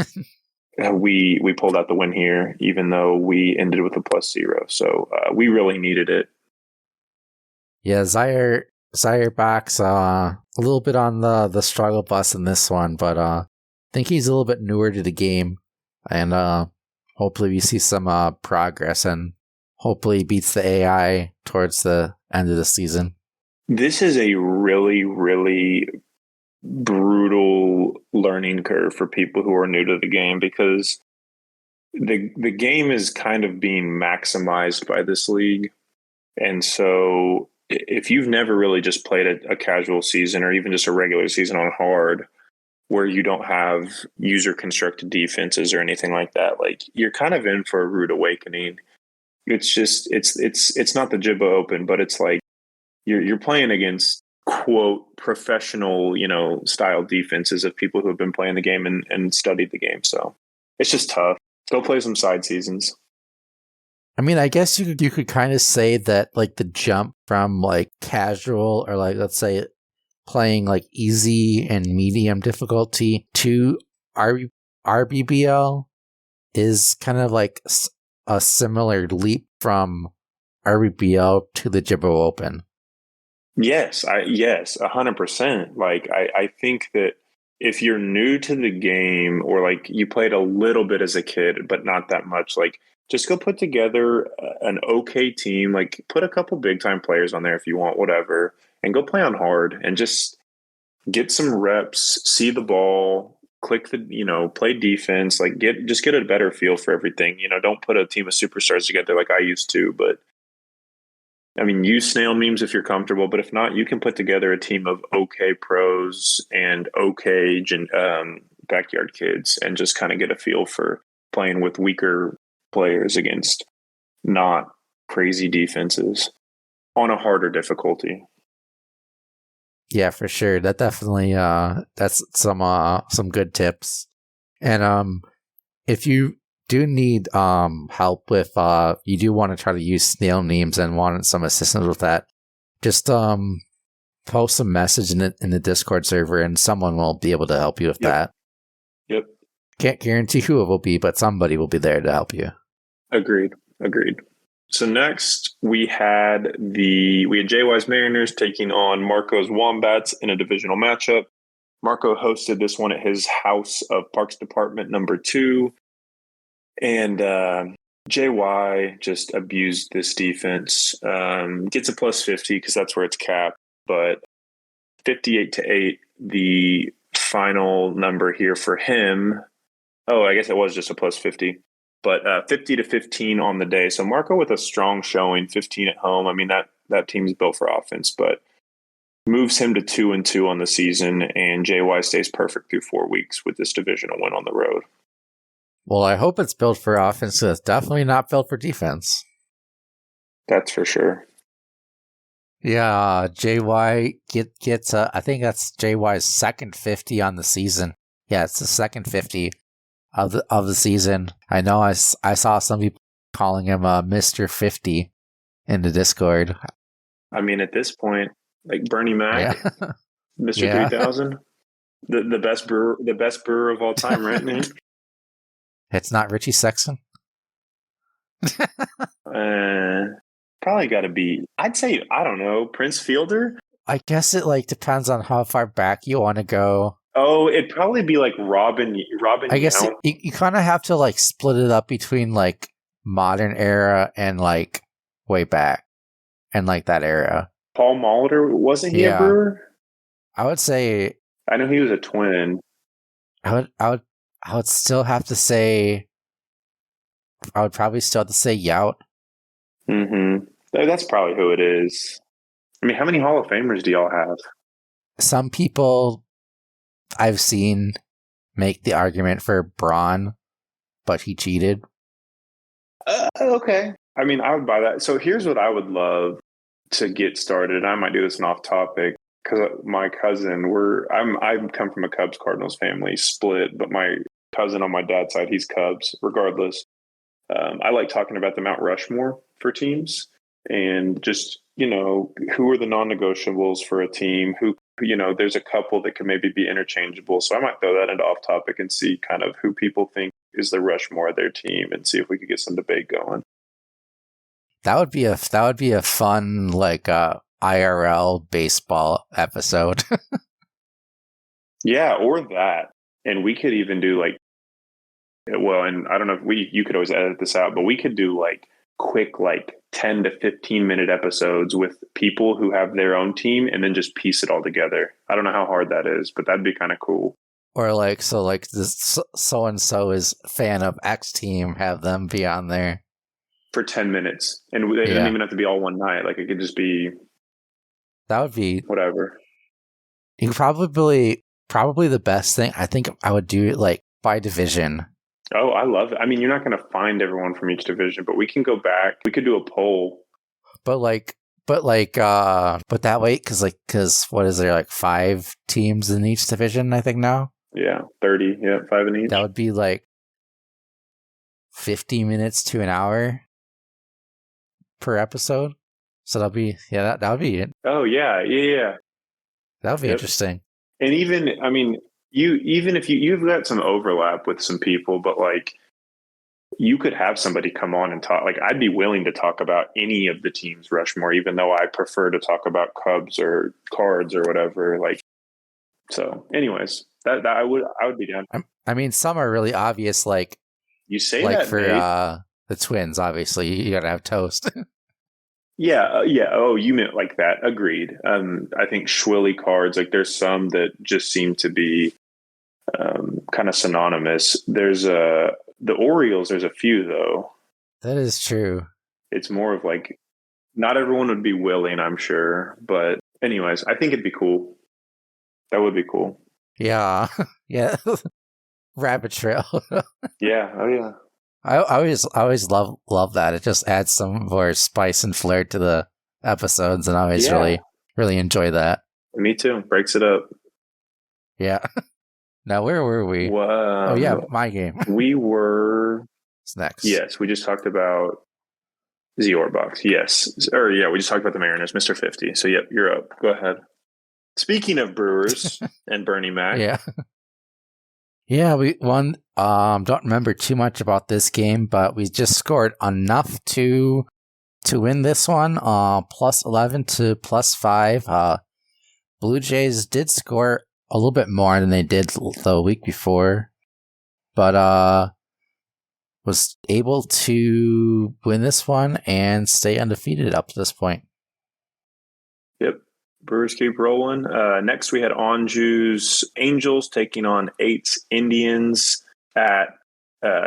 We pulled out the win here, even though we ended with a +0. So we really needed it. Yeah, Zaire Box, a little bit on the struggle bus in this one, but I think he's a little bit newer to the game, and hopefully we see some progress, and hopefully beats the AI towards the end of the season. This is a really, really brutal learning curve for people who are new to the game, because the game is kind of being maximized by this league. And so if you've never really just played a casual season or even just a regular season on hard, where you don't have user constructed defenses or anything like that, like, you're kind of in for a rude awakening. It's just it's not the Jibba Open, but it's like you're playing against quote professional, style defenses of people who have been playing the game and studied the game. So it's just tough. Go play some side seasons. I mean, I guess you could kind of say that, like, the jump from like casual or like, let's say, playing like easy and medium difficulty to rBBL is kind of like a similar leap from rBBL to the Jibbo Open. Yes, 100%. Like, I think that if you're new to the game, or like you played a little bit as a kid, but not that much, like, just go put together an okay team, like put a couple big time players on there if you want, whatever, and go play on hard and just get some reps, see the ball, click play defense, like get a better feel for everything. Don't put a team of superstars together like I used to, but I mean, use snail memes if you're comfortable, but if not, you can put together a team of okay pros and okay backyard kids and just kind of get a feel for playing with weaker players against not crazy defenses on a harder difficulty. Yeah, for sure. That definitely that's some good tips. And if you do need help with you do want to try to use snail memes and want some assistance with that, just post a message in the Discord server and someone will be able to help you with that. Yep. Can't guarantee who it will be, but somebody will be there to help you. Agreed. So next we had JY's Mariners taking on Marco's Wombats in a divisional matchup. Marco hosted this one at his house of Parks Department number 2. And JY just abused this defense. Gets a plus 50 because that's where it's capped. But 58-8, the final number here for him. Oh, I guess it was just a plus 50. But 50-15 on the day. So Marco with a strong showing, 15 at home. I mean, that team's built for offense, but moves him to 2-2 on the season, and JY stays perfect through 4 weeks with this divisional win on the road. Well, I hope it's built for offense. It's definitely not built for defense. That's for sure. Yeah, JY gets I think that's JY's second 50 on the season. Yeah, it's the second 50 of the season. I know I saw some people calling him Mr. 50 in the Discord. I mean, at this point, like Bernie Mac, yeah. Mr. 3000, the best brewer of all time, right, Nate? It's not Richie Sexton. Probably got to be. I'd say, I don't know, Prince Fielder. I guess it depends on how far back you want to go. Oh, it'd probably be like Robin. I guess you kind of have to like split it up between like modern era and like way back and like that era. Paul Molitor, wasn't he a brewer? I would say. I know he was a twin. I would still have to say. I would probably still have to say Yout. Mm-hmm. That's probably who it is. I mean, how many Hall of Famers do y'all have? Some people I've seen make the argument for Braun, but he cheated. Okay. I mean, I would buy that. So here's what I would love to get started. I might do this an off topic because my cousin, I come from a Cubs Cardinals family split, but my cousin on my dad's side, he's Cubs regardless. I like talking about the Mount Rushmore for teams and just, who are the non-negotiables for a team, who, there's a couple that could maybe be interchangeable. So I might throw that into off topic and see kind of who people think is the Rushmore of their team and see if we could get some debate going. That would be a fun like IRL baseball episode. Yeah, or that. And we could even do like, well, and I don't know if you could always edit this out, but we could do like quick, like 10 to 15 minute episodes with people who have their own team and then just piece it all together. I don't know how hard that is, but that'd be kind of cool. Or like, so like this so-and-so is a fan of X team, have them be on there. For 10 minutes. And they didn't even have to be all one night. Like it could just be. That would be. Whatever. You probably the best thing. I think I would do it like by division. Oh, I love it. I mean, you're not going to find everyone from each division, but we can go back. We could do a poll. But that way, because what is there, like 5 teams in each division, I think now? Yeah, 30. Yeah, 5 in each. That would be like 50 minutes to an hour per episode. So that'll be, that would be it. Oh, yeah. That would be interesting. And even, I mean, even if you've got some overlap with some people, but like you could have somebody come on and talk. Like I'd be willing to talk about any of the teams Rushmore, even though I prefer to talk about Cubs or Cards or whatever. Like, so anyways, that I would be down. I mean, some are really obvious. Like you say like that for Nate. The Twins, obviously you gotta have Toast. Yeah. Oh, you meant like that. Agreed. I think Schwilly Cards, like there's some that just seem to be kind of synonymous. There's the Orioles. There's a few though. That is true. It's more of like Not everyone would be willing, I'm sure. But anyways, I think it'd be cool. That would be cool. Yeah. Yeah. Rabbit trail. Yeah. Oh, yeah. I always love that. It just adds some more spice and flair to the episodes, and I always really enjoy that. Me too. Breaks it up. Yeah. Now, where were we? Oh, yeah, my game. We were... It's next. Yes, we just talked about Zorbox. Yes. Or, yeah, we just talked about the Mariners, Mr. 50. So, yep, you're up. Go ahead. Speaking of Brewers and Bernie Mac. Yeah. Yeah, we won. Don't remember too much about this game, but we just scored enough to win this one. Plus 11 to plus 5. Blue Jays did score a little bit more than they did the week before, but was able to win this one and stay undefeated up to this point. Yep. Brewers keep rolling. Next, we had Anjou's Angels taking on 8's Indians at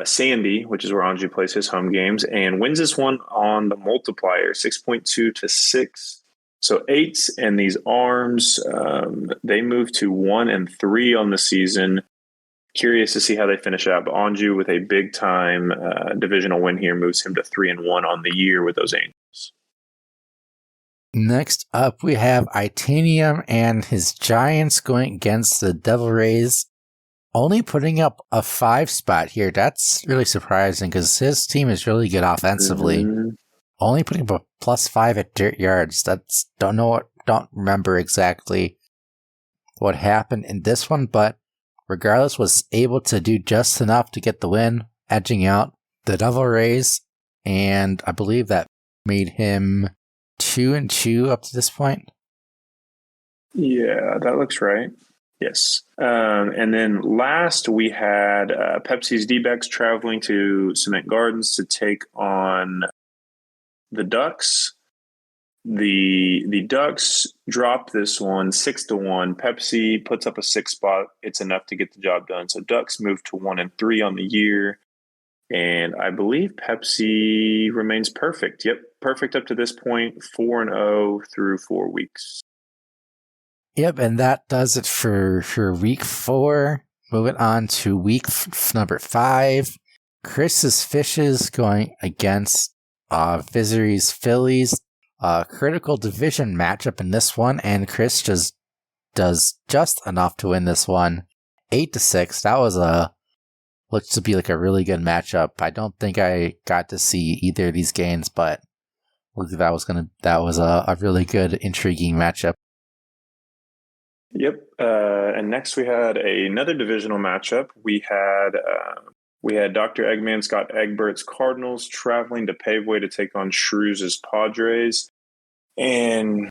Sandy, which is where Anjou plays his home games, and wins this one on the multiplier, 6.2 to 6. So 8's and these Arms, they move to 1-3 on the season. Curious to see how they finish out. But Anjou with a big time divisional win here moves him to 3-1 on the year with those Angels. Next up, we have Itanium and his Giants going against the Devil Rays, only putting up a 5 spot here. That's really surprising because his team is really good offensively. Mm-hmm. Only putting up a plus 5 at Dirt Yards. Don't remember exactly what happened in this one, but regardless, was able to do just enough to get the win, edging out the Devil Rays, and I believe that made him 2-2 up to this point. Yeah, that looks right. Yes. And then last we had Pepsi's D-backs traveling to Cement Gardens to take on the Ducks. The Ducks drop this one 6-1. Pepsi puts up a 6 spot. It's enough to get the job done. So Ducks move to 1-3 on the year. And I believe Pepsi remains perfect. Yep, perfect up to this point, 4-0 through 4 weeks. Yep, and that does it for week 4. Moving on to week number 5. Chris's Fishes going against Visory's Phillies. Critical division matchup in this one, and Chris just does just enough to win this one, 8-6. That was looks to be like a really good matchup. I don't think I got to see either of these games, but that was a really good, intriguing matchup. Yep. And next we had another divisional matchup. We had Dr. Eggman, Scott Egbert's Cardinals traveling to Paveway to take on Shrews' Padres. And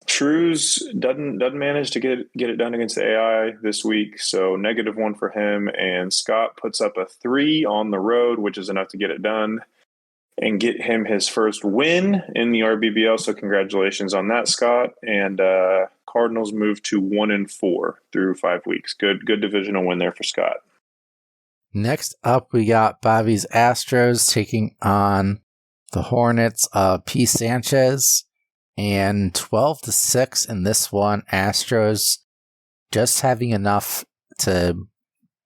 Shrews doesn't manage to get it done against the AI this week, so -1 for him. And Scott puts up a 3 on the road, which is enough to get it done and get him his first win in the rBBL. So congratulations on that, Scott. And Cardinals move to 1-4 through 5 weeks. Good divisional win there for Scott. Next up, we got Bobby's Astros taking on the Hornets of P. Sanchez, and 12-6 in this one. Astros just having enough to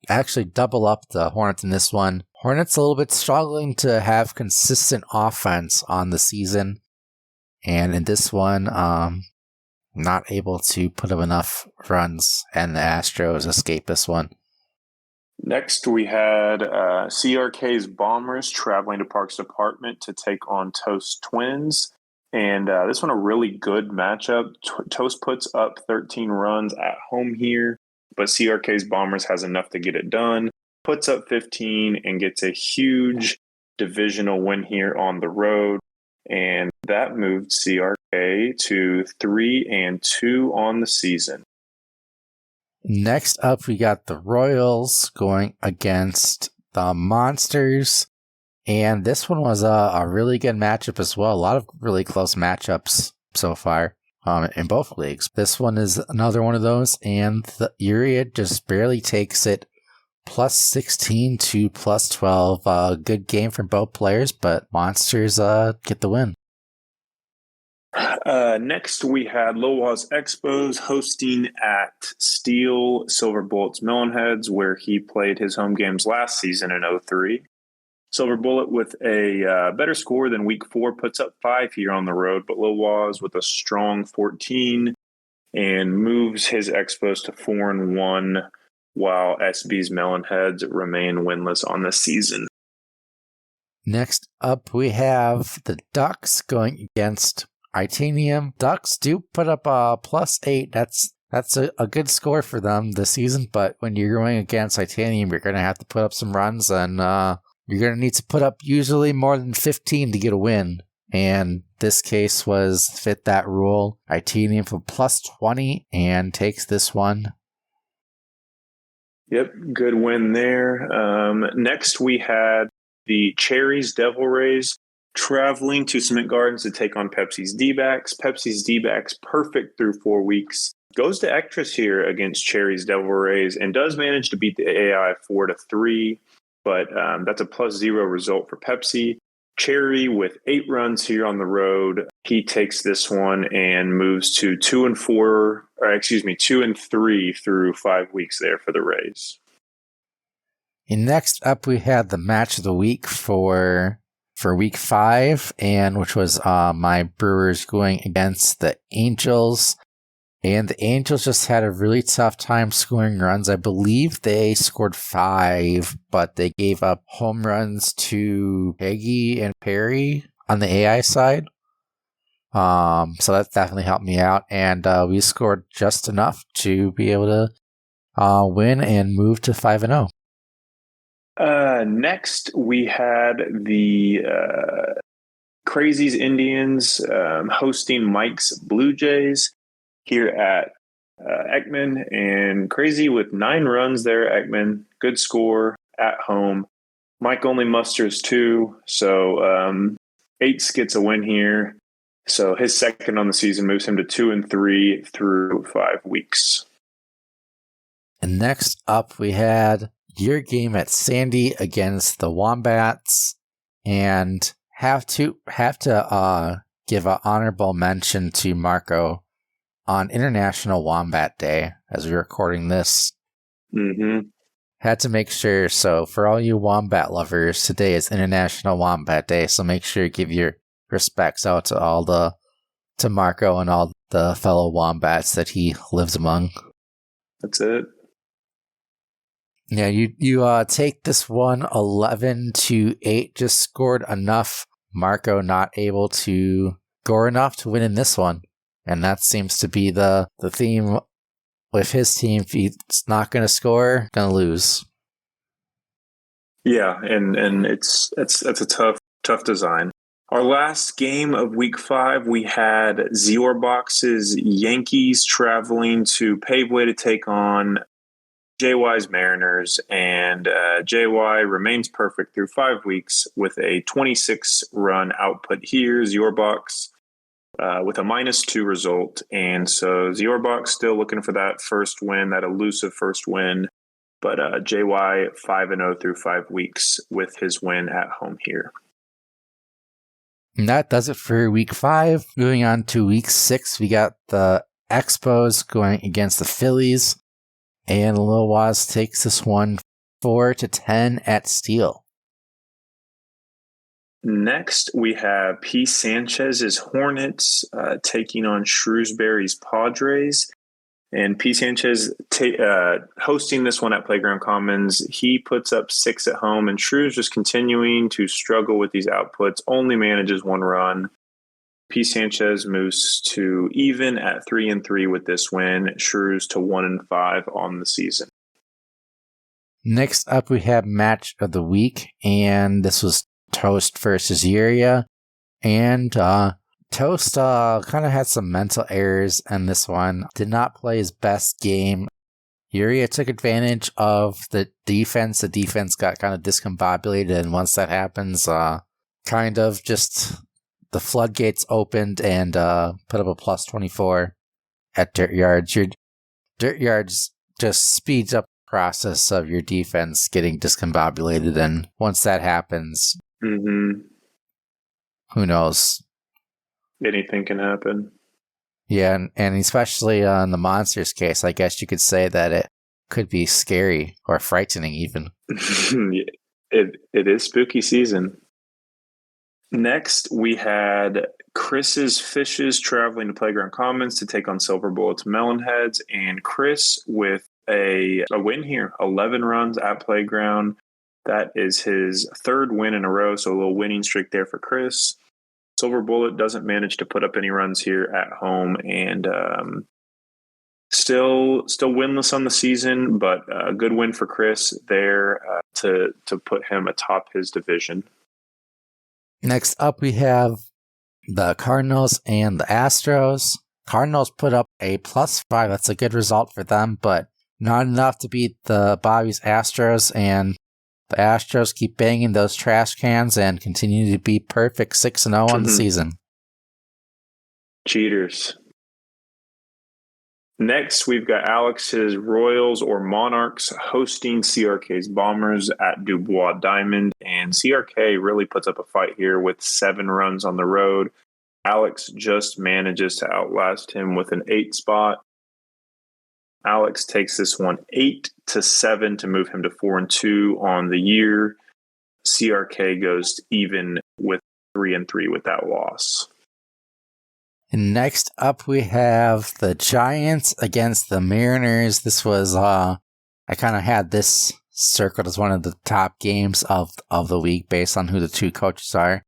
actually double up the Hornets in this one. Hornets a little bit struggling to have consistent offense on the season, and in this one, not able to put up enough runs, and the Astros escape this one. Next, we had CRK's Bombers traveling to Parks Department to take on Toast Twins. And this one, a really good matchup. Toast puts up 13 runs at home here, but CRK's Bombers has enough to get it done. Puts up 15 and gets a huge divisional win here on the road. And that moved CRK to 3-2 on the season. Next up, we got the Royals going against the Monsters. And this one was a really good matchup as well. A lot of really close matchups so far in both leagues. This one is another one of those, and the Uriah just barely takes it, +16 to +12. Good game from both players, but Monsters get the win. Next, we had Lowa's Expos hosting at Steel Silver Bullets Melonheads, where he played his home games last season in 03. Silver Bullet with a better score than week 4 puts up 5 here on the road, but Lowa's with a strong 14 and moves his Expos to 4-1, while SB's Melonheads remain winless on the season. Next up, we have the Ducks going against Itanium. Ducks do put up a +8. That's a good score for them this season, but when you're going against Itanium, you're going to have to put up some runs, and you're going to need to put up usually more than 15 to get a win. And this case was fit that rule. Itanium for +20 and takes this one. Yep, good win there. Next, we had the Cherries Devil Rays traveling to Cement Gardens to take on Pepsi's D-backs. Pepsi's D-backs perfect through 4 weeks. Goes to extras here against Cherries Devil Rays and does manage to beat the AI 4-3, but that's a +0 result for Pepsi. Cherry with 8 runs here on the road. He takes this one and moves to 2-3 through 5 weeks there for the Rays. And next up, we had the match of the week for week 5, and which was my Brewers going against the Angels. And the Angels just had a really tough time scoring runs. I believe they scored 5, but they gave up home runs to Peggy and Perry on the AI side. So that definitely helped me out. And we scored just enough to be able to win and move to 5-0. Next, we had the Crazies Indians hosting Mike's Blue Jays here at Ekman, and Crazy with 9 runs there at Ekman. Good score at home. Mike only musters 2, so 8 gets a win here. So his second on the season moves him to 2-3 through 5 weeks. And next up, we had your game at Sandy against the Wombats, and have to give an honorable mention to Marco on International Wombat Day as we're recording this. Mm-hmm. Had to make sure. So for all you wombat lovers, today is International Wombat Day. So make sure you give your respects out to Marco and all the fellow wombats that he lives among. That's it. Yeah, you take this one 11-8. Just scored enough. Marco not able to score enough to win in this one. And that seems to be the theme with his team. If he's not going to score, going to lose. Yeah, and it's a tough design. Our last game of week 5, we had Ziorbox's Yankees traveling to Paveway to take on JY's Mariners, and JY remains perfect through 5 weeks with a 26-run output here. Ziorbox with a -2 result. And so Ziorbox still looking for that first win, that elusive first win. But JY 5-0 through 5 weeks with his win at home here. And that does it for week 5. Moving on to week 6, we got the Expos going against the Phillies. And Lil Waz takes this one 4-10 at Steel. Next, we have P. Sanchez's Hornets taking on Shrewsbury's Padres. And P. Sanchez hosting this one at Playground Commons. He puts up 6 at home, and Shrews just continuing to struggle with these outputs, only manages 1 run. P. Sanchez moves to even at 3-3 with this win. Shrews to 1-5 on the season. Next up, we have match of the week, and this was Toast versus Yuria. And Toast kind of had some mental errors in this one. Did not play his best game. Yuria took advantage of the defense. The defense got kind of discombobulated, and once that happens, kind of just the floodgates opened and put up a +24 at Dirt Yards. Your Dirt Yards just speeds up the process of your defense getting discombobulated, and once that happens, who knows? anything can happen. Yeah, and especially in the Monsters case, I guess you could say that it could be scary or frightening even. It is spooky season. Next, we had Chris's Fishes traveling to Playground Commons to take on Silver Bullets Melonheads, and Chris with a win here, 11 runs at Playground. That is his third win in a row, so a little winning streak there for Chris. Silver Bullet doesn't manage to put up any runs here at home, and still winless on the season, but a good win for Chris there to put him atop his division. Next up, we have the Cardinals and the Astros. Cardinals put up a +5. That's a good result for them, but not enough to beat the Bobby's Astros, and the Astros keep banging those trash cans and continue to be perfect 6-0 on the season. Cheaters. Next, we've got Alex's Royals or Monarchs hosting CRK's Bombers at Dubois Diamond, and CRK really puts up a fight here with 7 runs on the road. Alex just manages to outlast him with an 8 spot. Alex takes this one 8-7 to move him to 4-2 on the year. CRK goes even with 3-3 with that loss. And next up, we have the Giants against the Mariners. This was, I kind of had this circled as one of the top games of the week based on who the two coaches are.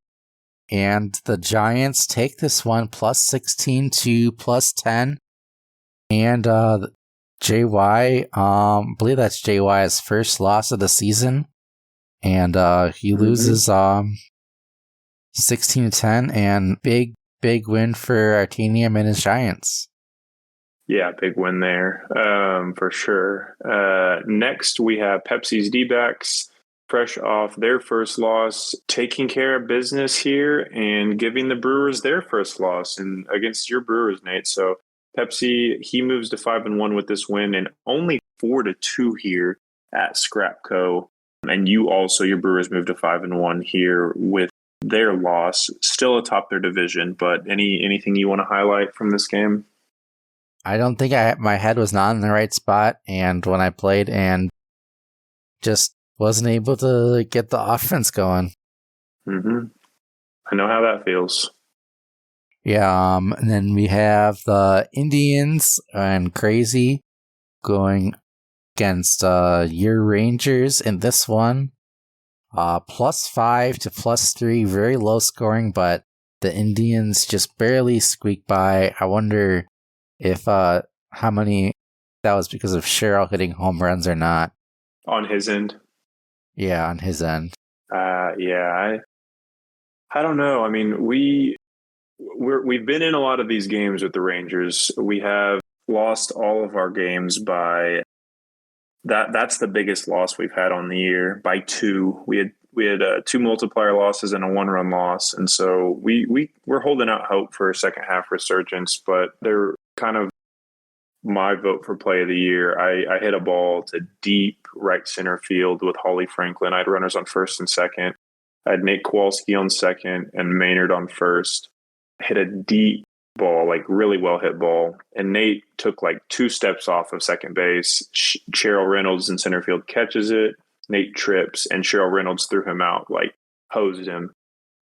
And the Giants take this one +16 to +10. And JY, I believe that's JY's first loss of the season. And he loses 16-10, and big win for Artanium and his Giants. Yeah, big win there for sure. Next, we have Pepsi's D-backs, fresh off their first loss, taking care of business here and giving the Brewers their first loss and against your Brewers, Nate. So Pepsi, he moves to 5-1 with this win and only 4-2 here at Scrapco. And you also, your Brewers moved to 5-1 here with their loss, still atop their division. But anything you want to highlight from this game? I don't think my head was not in the right spot, and when I played, and just wasn't able to get the offense going. Mm-hmm. I know how that feels. Yeah, and then we have the Indians and Crazy going against your Rangers in this one. +5 to +3, very low scoring, but the Indians just barely squeaked by. I wonder if how many that was because of Cheryl hitting home runs or not. On his end? Yeah, on his end. Yeah, I don't know. I mean, we've been in a lot of these games with the Rangers. We have lost all of our games by that's the biggest loss we've had on the year, by 2. We had 2 multiplier losses and a 1-run loss, and so we're holding out hope for a second half resurgence. But they're kind of my vote for play of the year. I hit a ball to deep right center field with Holly Franklin. I had runners on first and second. I had Nate Kowalski on second and Maynard on first. I hit a deep ball, like really well hit ball, and Nate took like 2 steps off of second base. Cheryl Reynolds in center field catches it. Nate trips, and Cheryl Reynolds threw him out, like hosed him.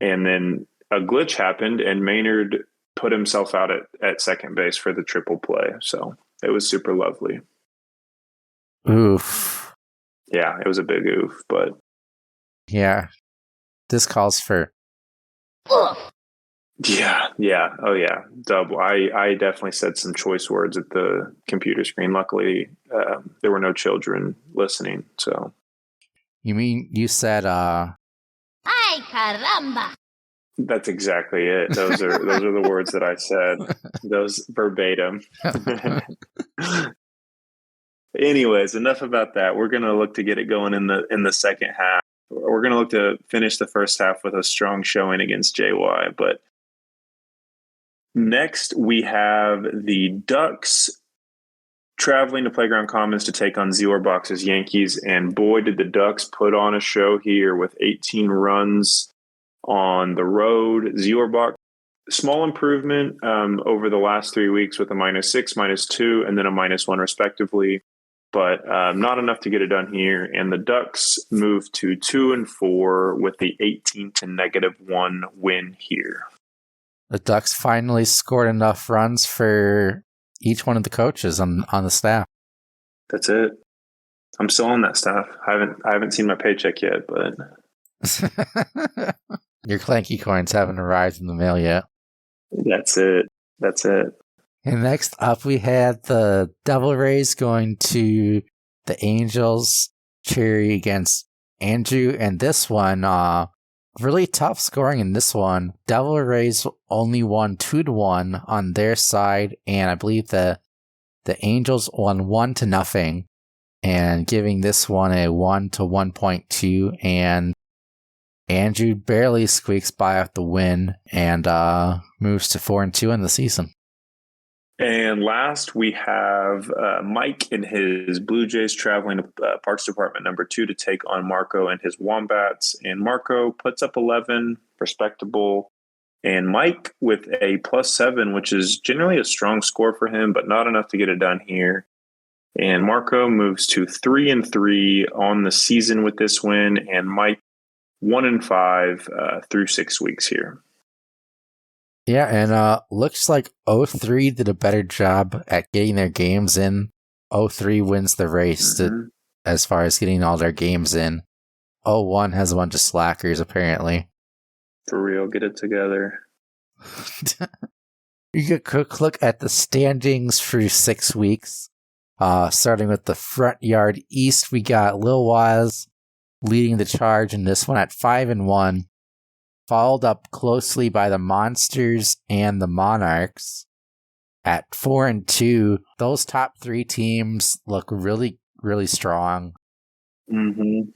And then a glitch happened, and Maynard put himself out at second base for the triple play. So it was super lovely. Oof. Yeah, it was a big oof, but yeah, this calls for. Yeah. Oh, yeah. Double. I definitely said some choice words at the computer screen. Luckily, there were no children listening. So. You mean you said, Ay, caramba. That's exactly it. Those are the words that I said. Those verbatim. Anyways, enough about that. We're going to look to get it going in the second half. We're going to look to finish the first half with a strong showing against JY. But next, we have the Ducks traveling to Playground Commons to take on Box's Yankees. And boy, did the Ducks put on a show here with 18 runs on the road. Box Small improvement over the last 3 weeks with a -6, -2, and then a -1 respectively, but not enough to get it done here. And the Ducks moved to 2-4 with the 18 to -1 win here. The Ducks finally scored enough runs for each one of the coaches on the staff. That's it. I'm still on that staff. I haven't seen my paycheck yet, but your Clanky coins haven't arrived in the mail yet. That's it. And next up, we had the Devil Rays going to the Angels. Cherry against Andrew, and this one, really tough scoring in this one. Devil Rays only won 2-1 on their side, and I believe the Angels won 1-0, and giving this one a 1-1.2, and Andrew barely squeaks by with the win and moves to 4-2 in the season. And last, we have Mike and his Blue Jays traveling to Parks Department number 2 to take on Marco and his Wombats. And Marco puts up 11, respectable. And Mike with a +7, which is generally a strong score for him, but not enough to get it done here. And Marco moves to 3-3 on the season with this win, and Mike 1-5 through 6 weeks here. Yeah, and looks like 0-3 did a better job at getting their games in. 0-3 wins the race as far as getting all their games in. 0-1 has a bunch of slackers, apparently. For real, get it together. You get a quick look at the standings for 6 weeks. Starting with the Front Yard East, we got Lil Waz leading the charge in this one at 5-1. Followed up closely by the Monsters and the Monarchs at 4-2. Those top 3 teams look really, really strong. Mm-hmm.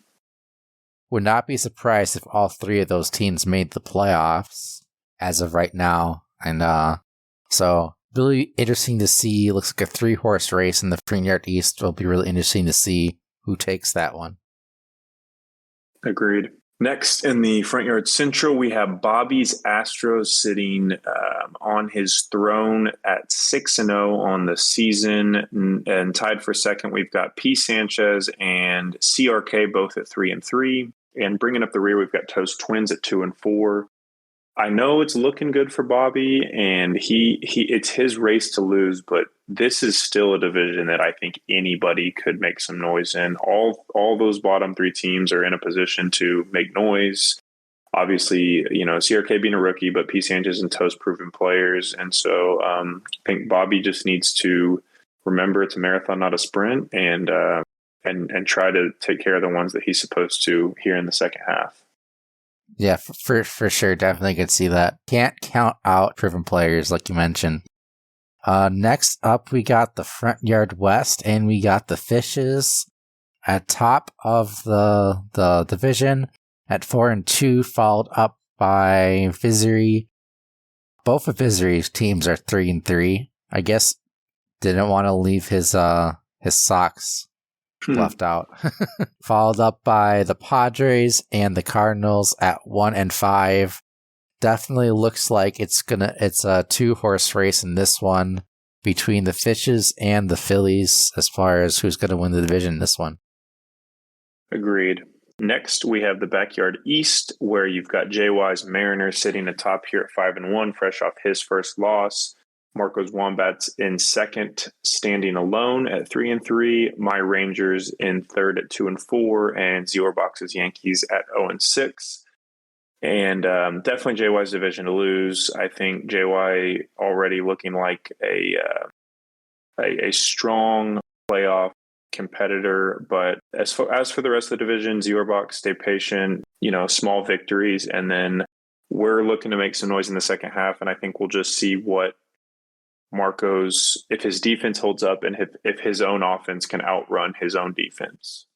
Would not be surprised if all 3 of those teams made the playoffs as of right now. And so really interesting to see. Looks like a 3-horse race in the Front Yard East. Will be really interesting to see who takes that one. Agreed. Next, in the Front Yard Central, we have Bobby's Astros sitting on his throne at 6-0 on the season. And tied for second, we've got P. Sanchez and CRK both at 3-3. And bringing up the rear, we've got Toast Twins at 2-4. I know it's looking good for Bobby, and it's his race to lose, but this is still a division that I think anybody could make some noise in. All those bottom 3 teams are in a position to make noise. Obviously, CRK being a rookie, but P. Sanchez and Toast proven players. And so I think Bobby just needs to remember it's a marathon, not a sprint, and try to take care of the ones that he's supposed to here in the second half. Yeah, for sure. Definitely could see that. Can't count out proven players, like you mentioned. Next up, we got the Front Yard West, and we got the Fishes at top of the division at 4-2, followed up by Visery. Both of Visery's teams are 3-3. I guess didn't want to leave his socks left out. Followed up by the Padres and the Cardinals at 1-5. Definitely looks like it's a 2-horse race in this one between the Fishes and the Phillies as far as who's going to win the division in this one. Agreed. Next, we have the Backyard East, where you've got JY's Mariners sitting atop here at 5-1, fresh off his first loss. Marco's Wombats in second, standing alone at 3-3. My Rangers in third at 2-4, and Zero Box's Yankees at 0-6. And definitely JY's division to lose. I think JY already looking like a strong playoff competitor. But as for the rest of the division, Zero Box, stay patient. Small victories, and then we're looking to make some noise in the second half. And I think we'll just see what Marco's, if his defense holds up and if his own offense can outrun his own defense.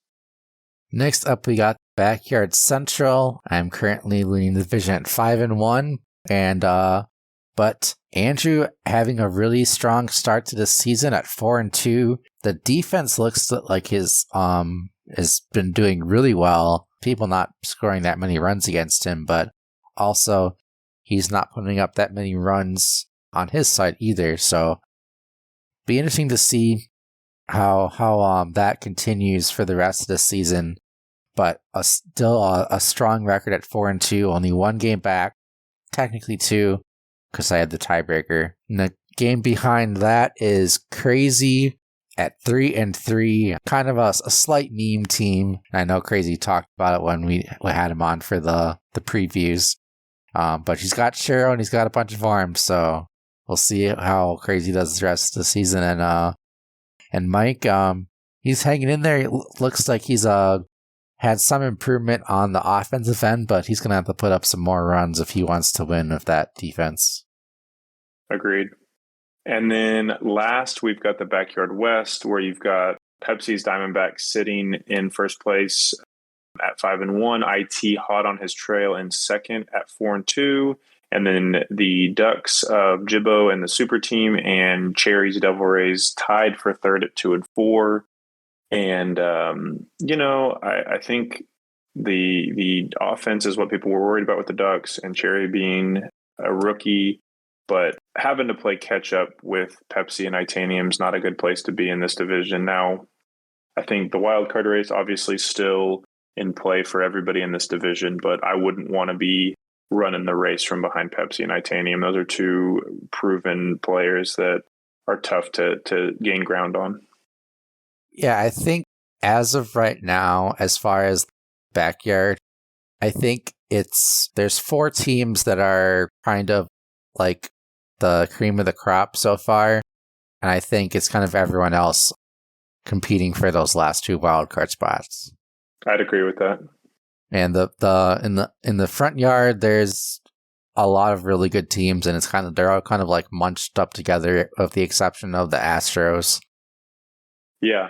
Next up, we got Backyard Central. I'm currently leading the division at 5-1, but Andrew having a really strong start to the season at 4-2. The defense looks like his has been doing really well. People not scoring that many runs against him, but also he's not putting up that many runs on his side either. So be interesting to see how that continues for the rest of the season. But still a strong record at 4-2, only one game back, technically two, because I had the tiebreaker. And the game behind that is Crazy at 3-3, kind of a slight meme team. I know Crazy talked about it when we had him on for the previews. But he's got Cheryl and he's got a bunch of arms, so we'll see how Crazy does the rest of the season. And Mike, he's hanging in there. It looks like he's had some improvement on the offensive end, but he's going to have to put up some more runs if he wants to win with that defense. Agreed. And then last, we've got the Backyard West, where you've got Pepsi's Diamondbacks sitting in first place at 5-1. IT hot on his trail in second at 4-2. And then the Ducks of Jibbo and the Super Team and Cherry's Devil Rays tied for third at 2-4. And, I think the offense is what people were worried about with the Ducks, and Cherry being a rookie, but having to play catch up with Pepsi and Itanium is not a good place to be in this division. Now, I think the wild card race obviously still in play for everybody in this division, but I wouldn't want to be running the race from behind Pepsi and Itanium. Those are two proven players that are tough to gain ground on. Yeah, I think as of right now, as far as Backyard, I think there's 4 teams that are kind of like the cream of the crop so far, and I think it's kind of everyone else competing for those last 2 wildcard spots. I'd agree with that. And in the front yard, there's a lot of really good teams, and they're all kind of like munched up together, with the exception of the Astros. Yeah.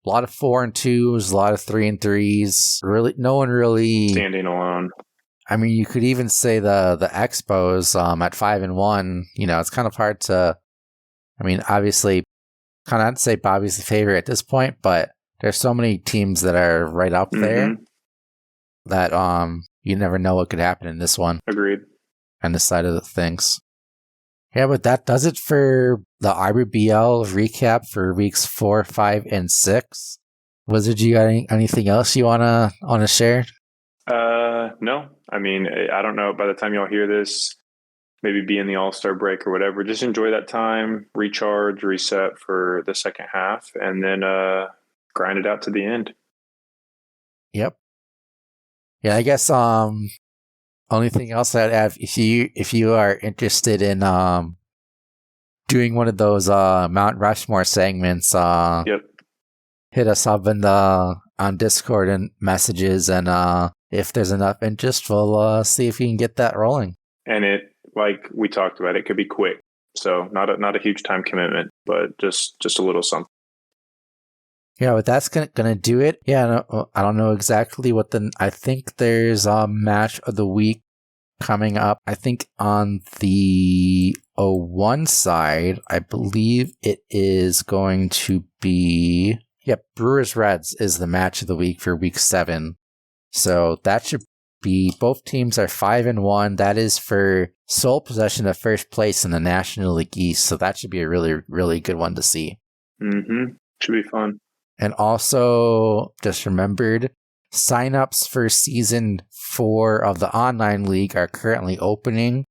A lot of 4-2s, a lot of 3-3s. Really, no one really standing alone. I mean, you could even say the Expos at 5-1. It's kind of hard to. I mean, obviously, kind of I'd say Bobby's the favorite at this point, but there's so many teams that are right up there that you never know what could happen in this one. Agreed. On this side of the things. Yeah, but that does it for the rBBL recap for weeks 4, 5, and 6. Wizard, you got anything else you wanna share? No. I mean, I don't know. By the time y'all hear this, maybe be in the All-Star break or whatever. Just enjoy that time, recharge, reset for the second half, and then grind it out to the end. Yep. Yeah, I guess only thing else I'd add, if you are interested in doing one of those Mount Rushmore segments, hit us up on Discord and messages, and if there's enough interest, we'll see if we can get that rolling. And it, like we talked about, it could be quick, so not a huge time commitment, but just a little something. Yeah, but that's gonna do it. Yeah, I don't know exactly what I think there's a match of the week coming up. I think on the 01 side, I believe it is going to be, Brewers Reds is the match of the week for week 7. So that should be, both teams are 5-1. That is for sole possession of first place in the National League East. So that should be a really, really good one to see. Should be fun. And also, just remembered, signups for season 4 of the online league are currently open.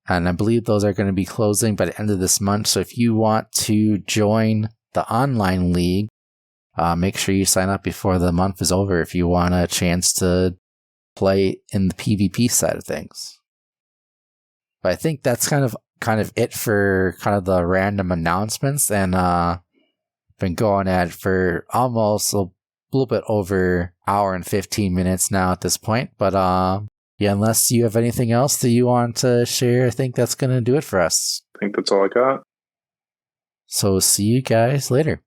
And I believe those are going to be closing by the end of this month. So if you want to join the online league, make sure you sign up before the month is over if you want a chance to play in the PvP side of things. But I think that's kind of it for kind of the random announcements, and been going at it for almost a little bit over an hour and 15 minutes now at this point. But unless you have anything else that you want to share, I think that's going to do it for us. I think that's all I got. So see you guys later.